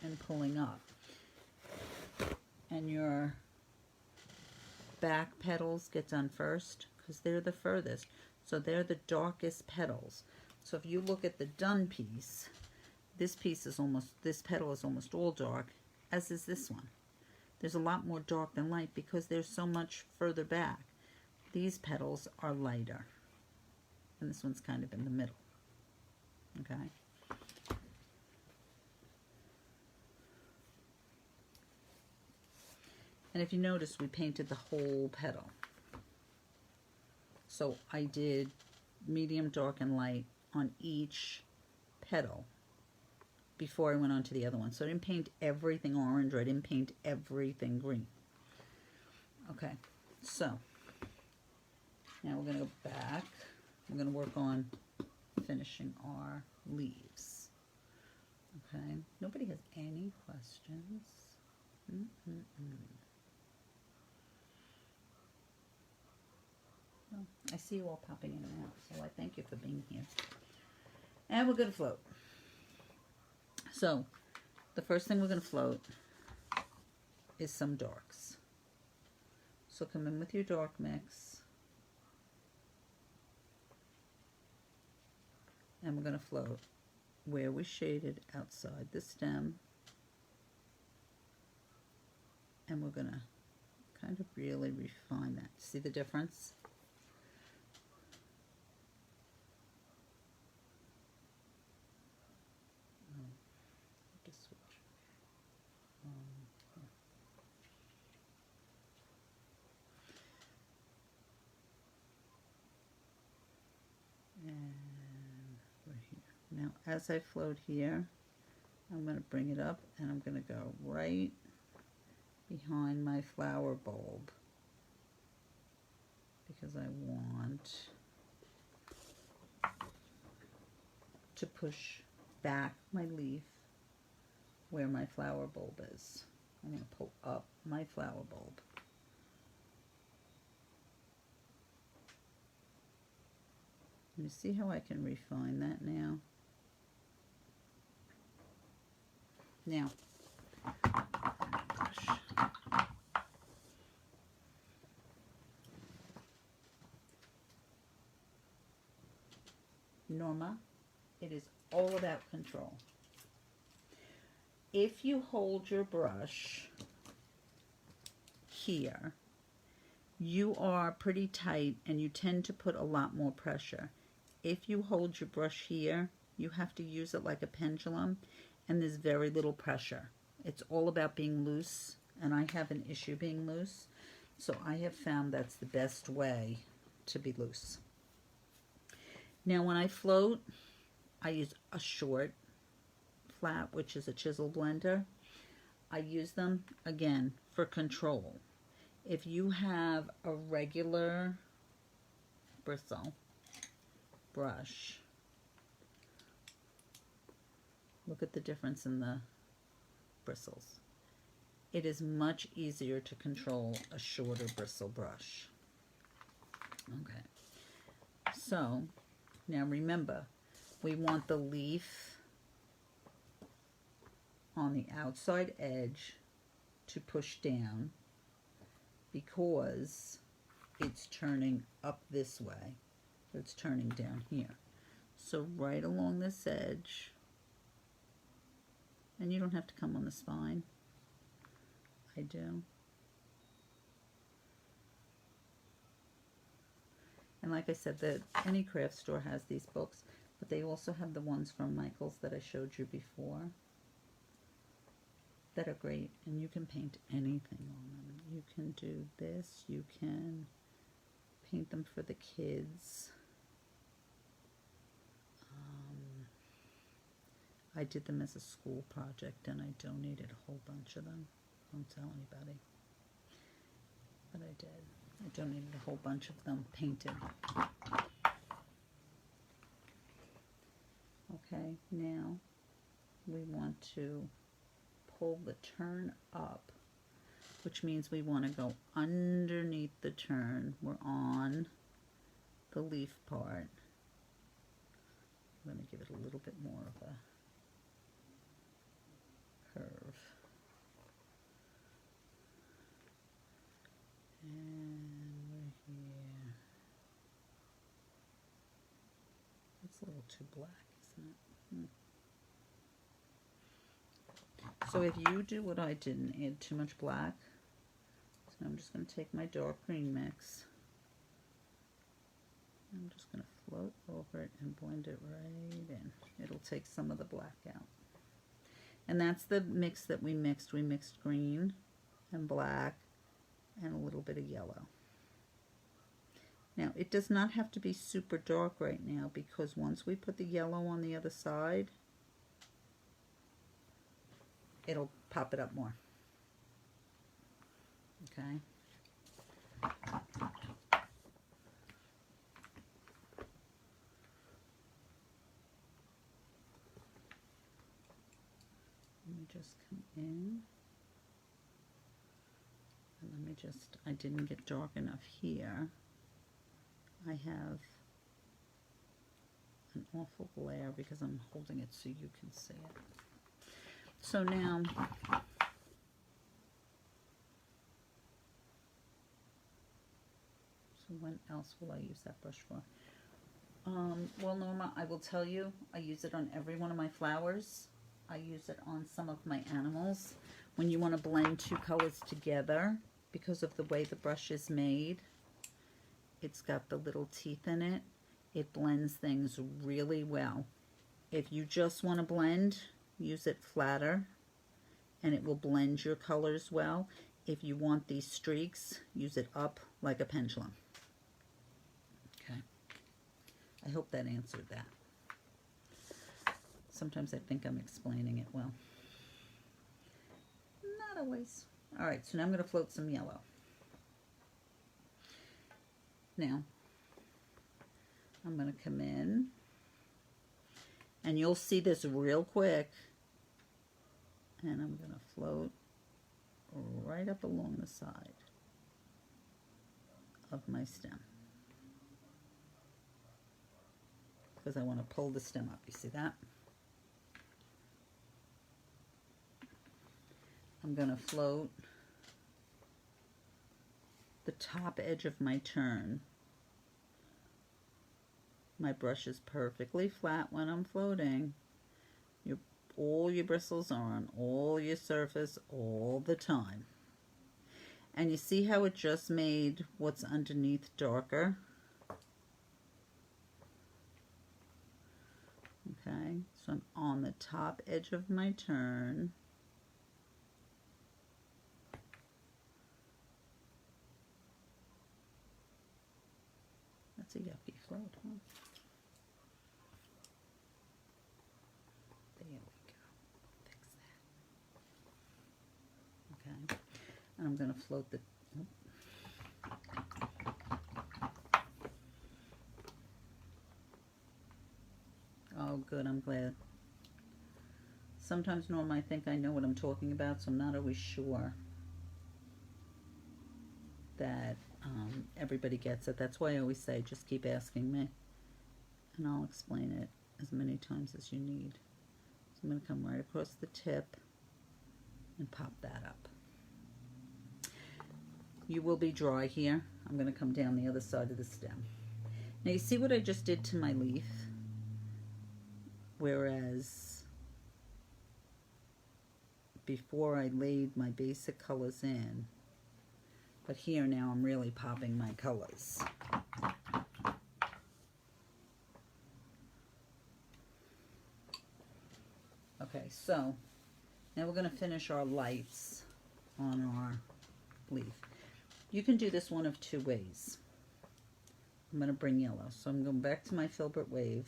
and pulling up. And your back petals get done first because they're the furthest. So they're the darkest petals. So if you look at the done piece, this petal is almost all dark, as is this one. There's a lot more dark than light because they're so much further back. These petals are lighter. And this one's kind of in the middle. Okay? And if you notice, we painted the whole petal. So I did medium, dark, and light on each petal before I went on to the other one. So I didn't paint everything orange, or I didn't paint everything green. Okay, so now we're going to go back. We're going to work on finishing our leaves. Okay, nobody has any questions? Well, I see you all popping in and out, so I thank you for being here. And we're going to float. So, the first thing we're going to float is some darks. So come in with your dark mix. And we're going to float where we shaded outside the stem. And we're going to kind of really refine that. See the difference? Now, as I float here, I'm going to bring it up and I'm going to go right behind my flower bulb because I want to push back my leaf where my flower bulb is. I'm going to pull up my flower bulb. You see how I can refine that now? Now, Norma, it is all about control. If you hold your brush here, you are pretty tight and you tend to put a lot more pressure. If you hold your brush here, you have to use it like a pendulum, and there's very little pressure. It's all about being loose, and I have an issue being loose, so I have found that's the best way to be loose. Now when I float, I use a short flat, which is a chisel blender. I use them, again, for control. If you have a regular bristle brush, look at the difference in the bristles. It is much easier to control a shorter bristle brush. Okay, so now remember, we want the leaf on the outside edge to push down because it's turning up this way. It's turning down here. So right along this edge, and you don't have to come on the spine. I do. And like I said, any craft store has these books, but they also have the ones from Michael's that I showed you before that are great, and you can paint anything on them. You can do this, you can paint them for the kids. I did them as a school project, and I donated a whole bunch of them. Don't tell anybody, but I did. I donated a whole bunch of them painted. Okay, now we want to pull the turn up, which means we want to go underneath the turn. We're on the leaf part. I'm going to give it a little bit more of a curve. And we're here. It's a little too black, isn't it? So if you do what I did and add too much black, so I'm just going to take my dark green mix. I'm just going to float over it and blend it right in. It'll take some of the black out. And that's the mix that we mixed. We mixed green and black and a little bit of yellow. Now, it does not have to be super dark right now, because once we put the yellow on the other side, it'll pop it up more. Okay. Let me just come in. And let me just, I didn't get dark enough here. I have an awful glare because I'm holding it so you can see it. So now, so when else will I use that brush for? Well, Norma, I will tell you, I use it on every one of my flowers. I use it on some of my animals. When you want to blend two colors together, because of the way the brush is made, it's got the little teeth in it. It blends things really well. If you just want to blend, use it flatter, and it will blend your colors well. If you want these streaks, use it up like a pendulum. Okay. I hope that answered that. Sometimes I think I'm explaining it well. Not always. All right, so now I'm going to float some yellow. Now, I'm going to come in, and you'll see this real quick, and I'm going to float right up along the side of my stem, because I want to pull the stem up. You see that? I'm going to float the top edge of my turn. My brush is perfectly flat when I'm floating. All your bristles are on all your surface all the time. And you see how it just made what's underneath darker? Okay, so I'm on the top edge of my turn. That's a yucky float, huh? There we go. Fix that. Okay. And I'm going to float the... Oh, good. I'm glad. Sometimes, Norm, I think I know what I'm talking about, so I'm not always sure that everybody gets it. That's why I always say, just keep asking me, and I'll explain it as many times as you need. So I'm going to come right across the tip and pop that up. You will be dry here. I'm going to come down the other side of the stem. Now you see what I just did to my leaf? Whereas before I laid my basic colors in, but here now I'm really popping my colors. Okay, so now we're going to finish our lights on our leaf. You can do this one of two ways. I'm going to bring yellow. So I'm going back to my filbert wave.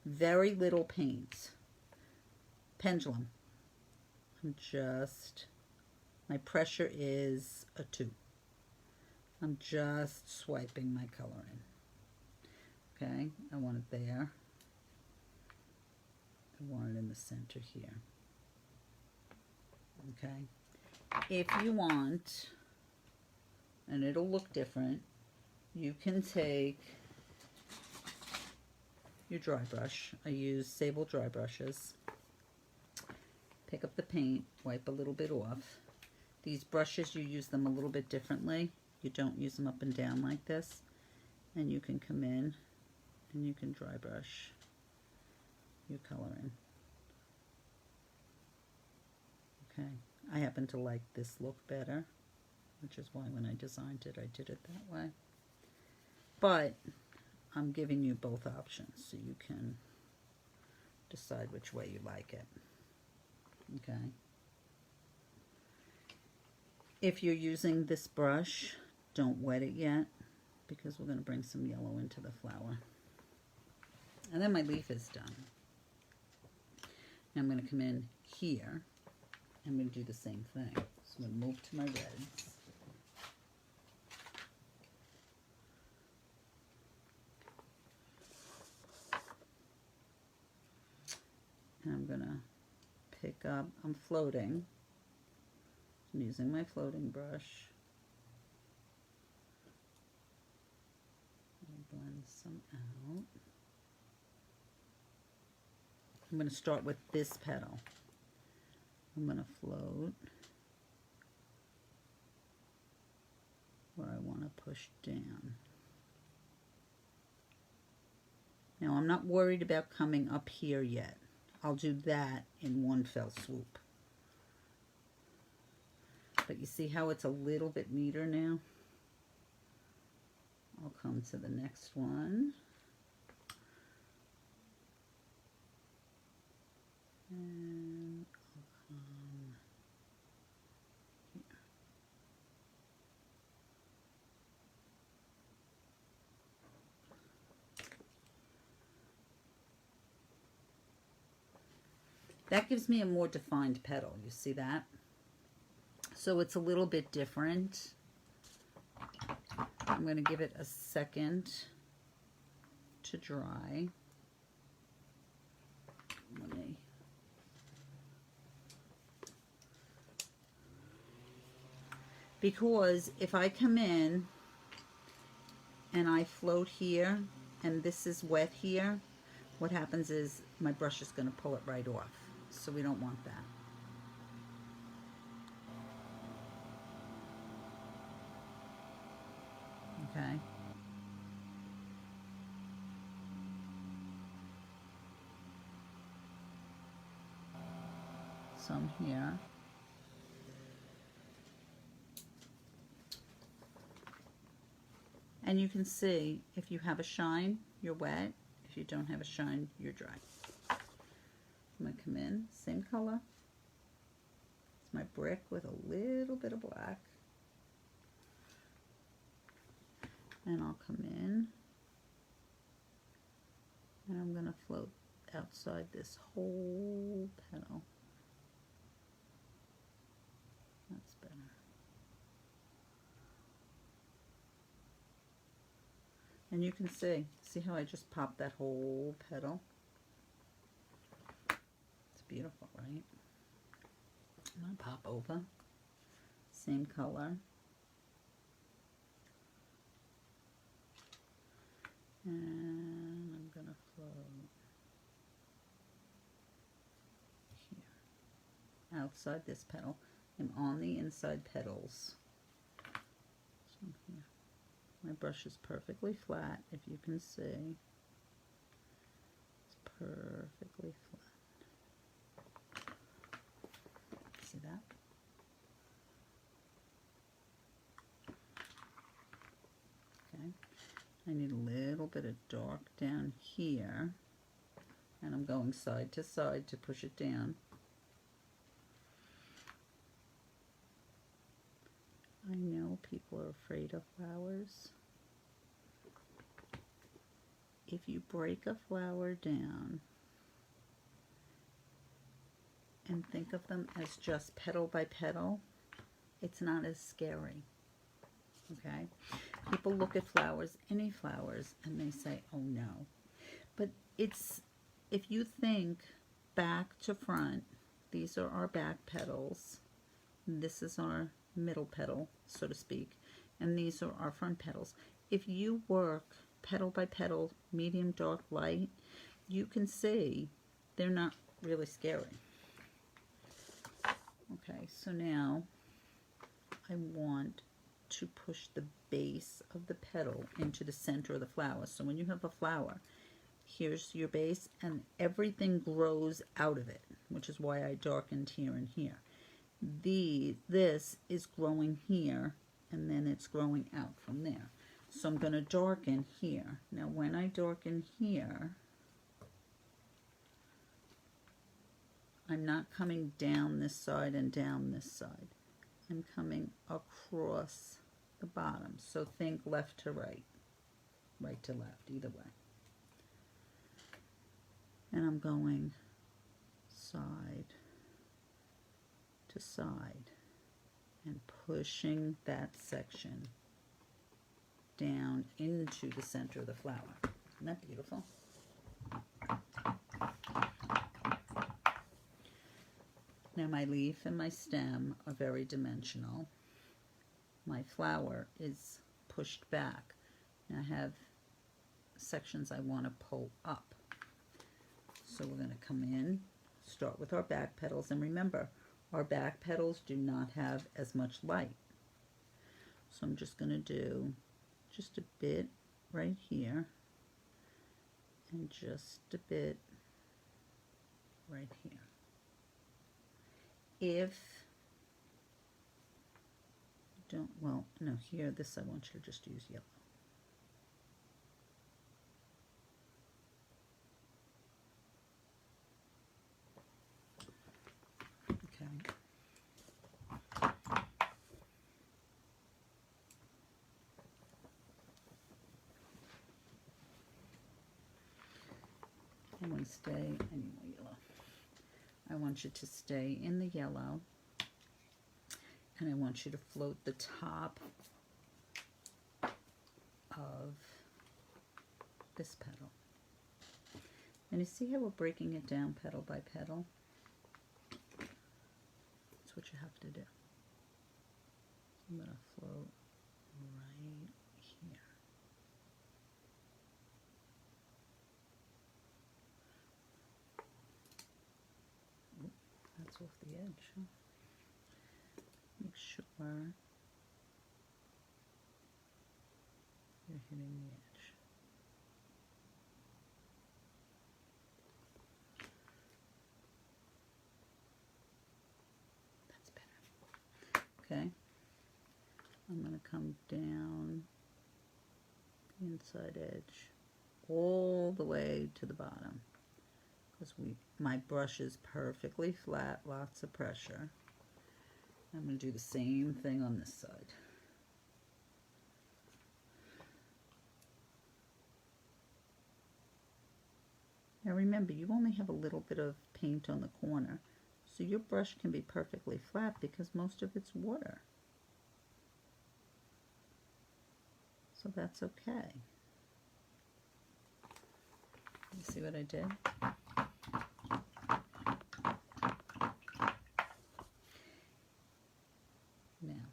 Very little paint. Pendulum. My pressure is a 2. I'm just swiping my color in. Okay, I want it there. I want it in the center here. Okay, if you want, and it'll look different, you can take your dry brush. I use Sable dry brushes. Pick up the paint, wipe a little bit off. These brushes, you use them a little bit differently. You don't use them up and down like this. And you can come in and you can dry brush your color in. Okay, I happen to like this look better, which is why when I designed it, I did it that way. But I'm giving you both options so you can decide which way you like it. Okay. If you're using this brush, don't wet it yet because we're going to bring some yellow into the flower. And then my leaf is done. Now I'm going to come in here. I'm going to do the same thing. So I'm going to move to my reds. And I'm going to pick up, I'm floating. I'm using my floating brush. I'll blend some out. I'm going to start with this petal. I'm going to float where I want to push down. Now I'm not worried about coming up here yet. I'll do that in one fell swoop. But you see how it's a little bit neater now? I'll come to the next one. And I'll come here. That gives me a more defined petal. You see that? So it's a little bit different. I'm going to give it a second to dry. Because if I come in and I float here and this is wet here, what happens is my brush is going to pull it right off. So we don't want that. Okay. Some here. And you can see if you have a shine, you're wet. If you don't have a shine, you're dry. I'm going to come in, same color. It's my brick with a little bit of black. And I'll come in and I'm going to float outside this whole petal. That's better. And you can see how I just popped that whole petal? It's beautiful, right? I'm going to pop over. Same color. And I'm going to float here. Outside this petal. I'm on the inside petals. So here. My brush is perfectly flat, if you can see. It's perfectly flat. See that? Okay. I need a little bit of dark down here. And I'm going side to side to push it down. I know people are afraid of flowers. If you break a flower down and think of them as just petal by petal, it's not as scary. Okay? People look at flowers, any flowers, and they say, oh no. But it's, if you think back to front, these are our back petals. This is our middle petal, so to speak, and these are our front petals. If you work petal by petal, medium, dark, light, you can see they're not really scary. Okay, so now I want to push the base of the petal into the center of the flower. So when you have a flower, here's your base, and everything grows out of it, which is why I darkened here and here. This is growing here, and then it's growing out from there. So I'm going to darken here. Now when I darken here, I'm not coming down this side and down this side. I'm coming across the bottom. So think left to right, right to left, either way. And I'm going side to side and pushing that section down into the center of the flower. Isn't that beautiful? Now my leaf and my stem are very dimensional. My flower is pushed back. Now I have sections I want to pull up. So we're going to come in, start with our back petals, and remember, our back petals do not have as much light. So I'm just going to do just a bit right here and just a bit right here. If you don't, well, no, here, this I want you to just use yellow. I want to stay, I need more yellow. I want you to stay in the yellow, and I want you to float the top of this petal. And you see how we're breaking it down petal by petal? That's what you have to do. I'm going to float right here. That's off the edge. Huh? Make sure you're hitting the edge. That's better. Okay. I'm going to come down the inside edge all the way to the bottom. Because my brush is perfectly flat, lots of pressure. I'm going to do the same thing on this side. Now remember, you only have a little bit of paint on the corner, so your brush can be perfectly flat because most of it's water. So that's okay. You see what I did? Now,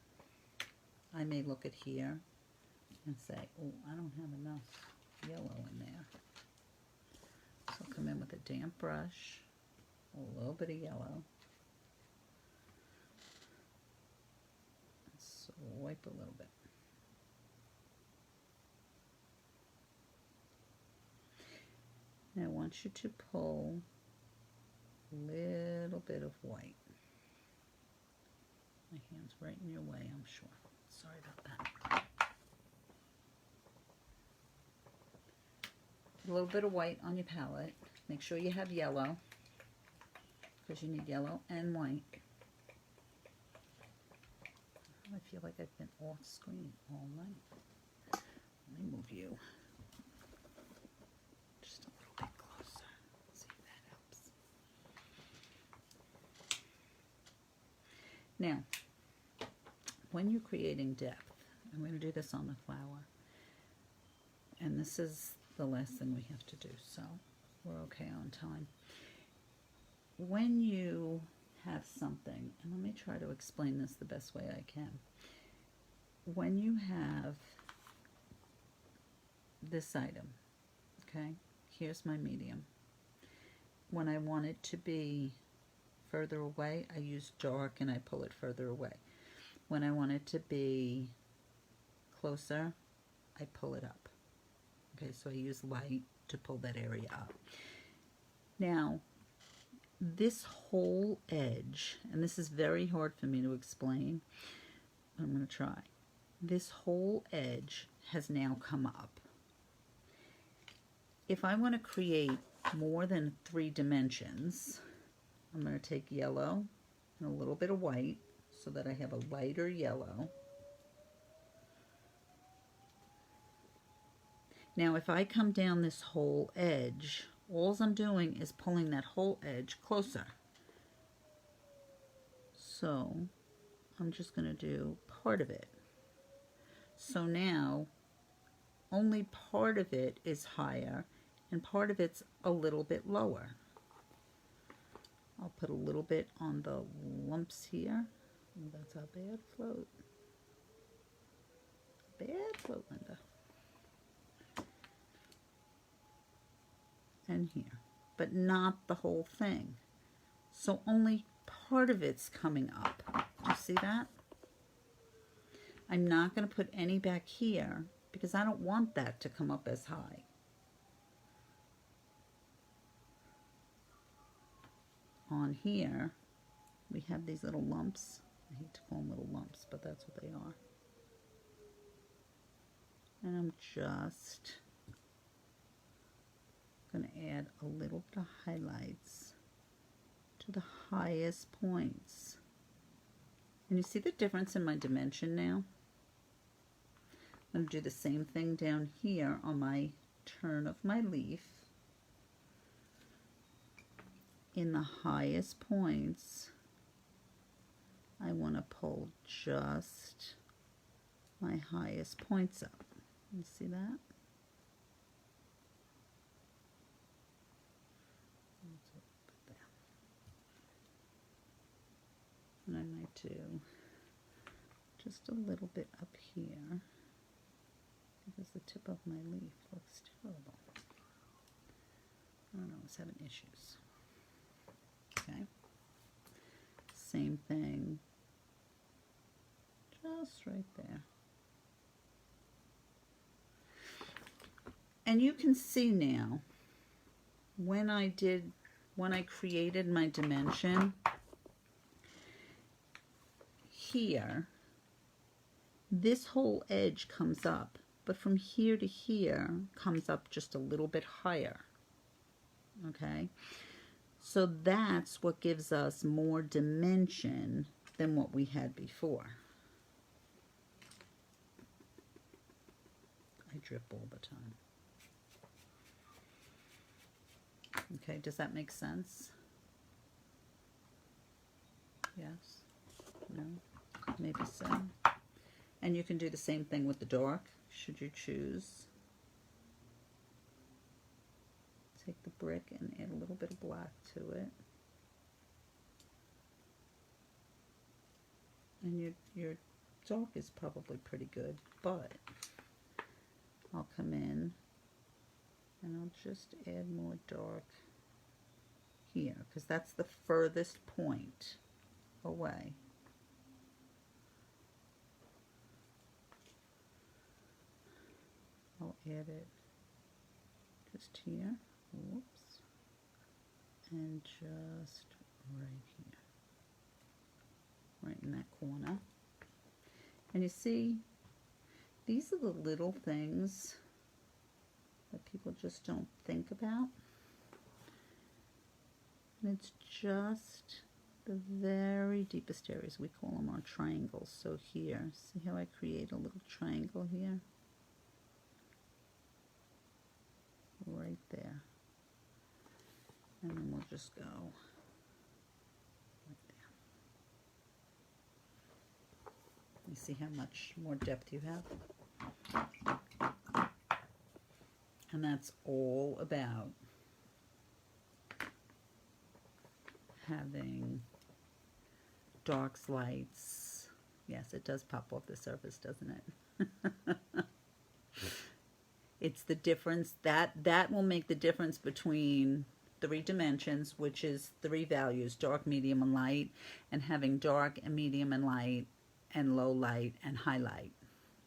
I may look at here and say, oh, I don't have enough yellow in there. So I'll come in with a damp brush, a little bit of yellow. Swipe a little bit. Now I want you to pull a little bit of white. My hand's right in your way, I'm sure. Sorry about that. A little bit of white on your palette. Make sure you have yellow, because you need yellow and white. I feel like I've been off screen all night. Let me move you just a little bit closer. See if that helps. Now, when you're creating depth, I'm going to do this on the flower, and this is the last thing we have to do, so we're okay on time. When you have something, and let me try to explain this the best way I can. When you have this item, okay, here's my medium. When I want it to be further away, I use dark and I pull it further away. When I want it to be closer, I pull it up. Okay, so I use light to pull that area up. Now, this whole edge, and this is very hard for me to explain, but I'm going to try. This whole edge has now come up. If I want to create more than 3 dimensions, I'm going to take yellow and a little bit of white so that I have a lighter yellow. Now if I come down this whole edge, all I'm doing is pulling that whole edge closer. So I'm just going to do part of it. So now only part of it is higher and part of it's a little bit lower. I'll put a little bit on the lumps here. Oh, that's a bad float. Bad float, Linda. And here, but not the whole thing. So only part of it's coming up. Do you see that? I'm not going to put any back here because I don't want that to come up as high. On here, we have these little lumps. I hate to call them little lumps, but that's what they are. And I'm just going to add a little bit of highlights to the highest points. And you see the difference in my dimension now? I'm going to do the same thing down here on my turn of my leaf. In the highest points, I want to pull just my highest points up. You see that? And I might do just a little bit up here because the tip of my leaf looks terrible. I don't know, I was having issues. Okay. Same thing. Just right there. And you can see now when I created my dimension here, this whole edge comes up, but from here to here comes up just a little bit higher. Okay, so that's what gives us more dimension than what we had before. I drip all the time. Okay, does that make sense? Yes? No? Maybe so. And you can do the same thing with the dark, should you choose. Take the brick and add a little bit of black to it. And your dark is probably pretty good, but I'll come in And I'll just add more dark here, because that's the furthest point away. I'll add it just here, whoops, and just right here, right in that corner. And you see, these are the little things that people just don't think about. And it's just the very deepest areas. We call them our triangles. So here, see how I create a little triangle here? Right there. And then we'll just go right there. You see how much more depth you have? And that's all about having darks, lights. Yes, it does pop off the surface, doesn't it? It's the difference, that will make the difference between 3 dimensions, which is 3 values, dark, medium, and light, and having dark and medium and light and low light and highlight.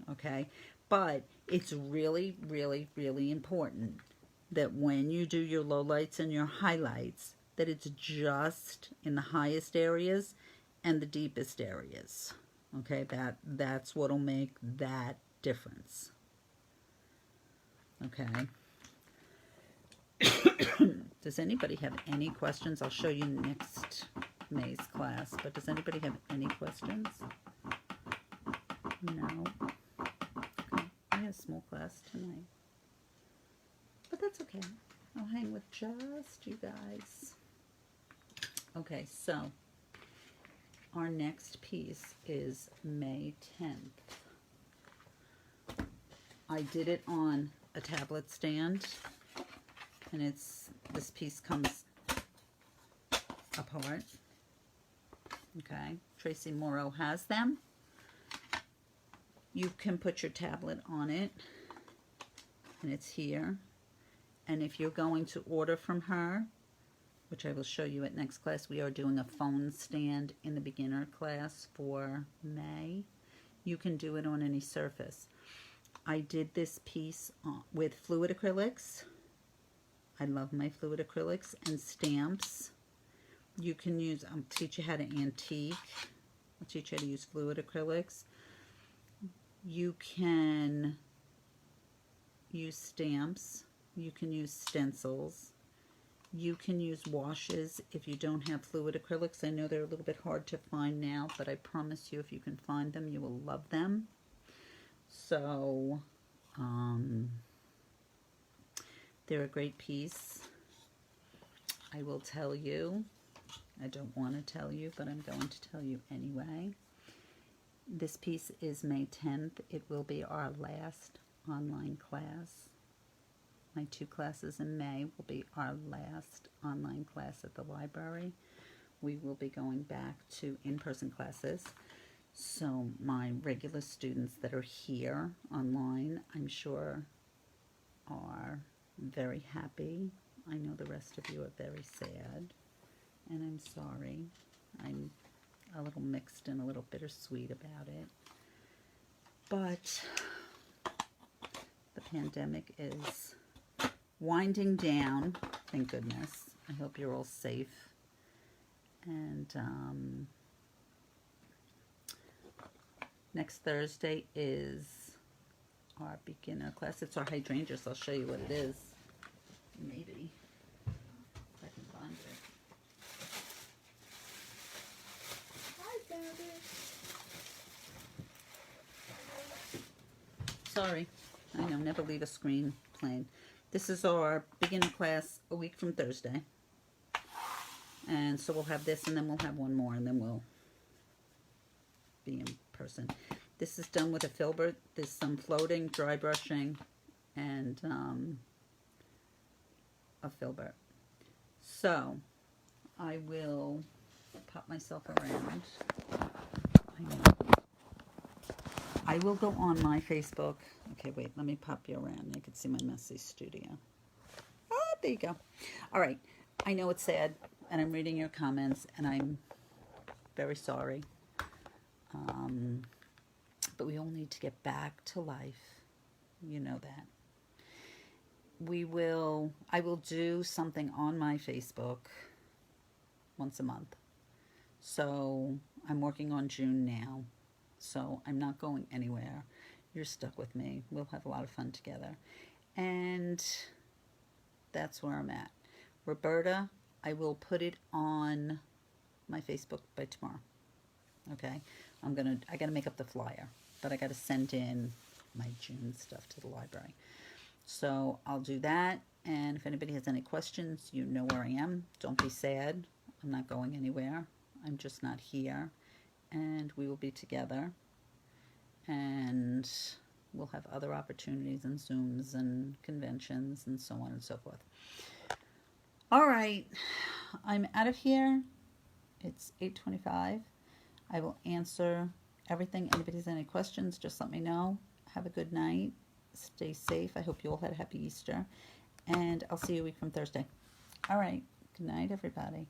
Okay? But it's really, really, really important that when you do your lowlights and your highlights, that it's just in the highest areas and the deepest areas. Okay, that's what'll make that difference. Okay. Does anybody have any questions? I'll show you next May's class, but does anybody have any questions? No. Okay. I had a small class tonight, but that's okay. I'll hang with just you guys. Okay, so our next piece is May 10th. I did it on a tablet stand, and this piece comes apart. Okay, Tracy Morrow has them. You can put your tablet on it, and it's here. And if you're going to order from her, which I will show you at next class, we are doing a phone stand in the beginner class for May. You can do it on any surface. I did this piece with fluid acrylics. I love my fluid acrylics, and stamps. You can use, I'll teach you how to antique. I'll teach you how to use fluid acrylics. You can use stamps. You can use stencils. You can use washes if you don't have fluid acrylics. I know they're a little bit hard to find now, but I promise you if you can find them, you will love them. So, they're a great piece. I will tell you. I don't want to tell you, but I'm going to tell you anyway. This piece is May 10th. It will be our last online class. My 2 classes in May will be our last online class at the library. We will be going back to in-person classes. So my regular students that are here online, I'm sure, are very happy. I know the rest of you are very sad, and I'm sorry. I'm a little mixed and a little bittersweet about it. But the pandemic is winding down, thank goodness. I hope you're all safe. And next Thursday is our beginner class. It's our hydrangeas. I'll show you what it is. Maybe. If I can find it. I found it. Sorry. I know, never leave a screen plain. This is our beginner class a week from Thursday. And so we'll have this, and then we'll have one more, and then we'll be in person. This is done with a filbert. There's some floating, dry brushing, and a filbert. So I will pop myself around. I will go on my Facebook. Okay, wait, let me pop you around. You can see my messy studio. There you go. All right. I know it's sad, and I'm reading your comments, and I'm very sorry. But we all need to get back to life. You know that. I will do something on my Facebook once a month. So I'm working on June now. So I'm not going anywhere. You're stuck with me. We'll have a lot of fun together. And that's where I'm at. Roberta, I will put it on my Facebook by tomorrow. Okay? I gotta make up the flyer, but I gotta send in my June stuff to the library. So I'll do that, and if anybody has any questions, you know where I am. Don't be sad. I'm not going anywhere. I'm just not here, and we will be together, and we'll have other opportunities and Zooms and conventions and so on and so forth. All right, I'm out of here. It's 8:25. I will answer everything. Anybody has any questions, just let me know. Have a good night. Stay safe. I hope you all had a happy Easter. And I'll see you a week from Thursday. All right. Good night, everybody.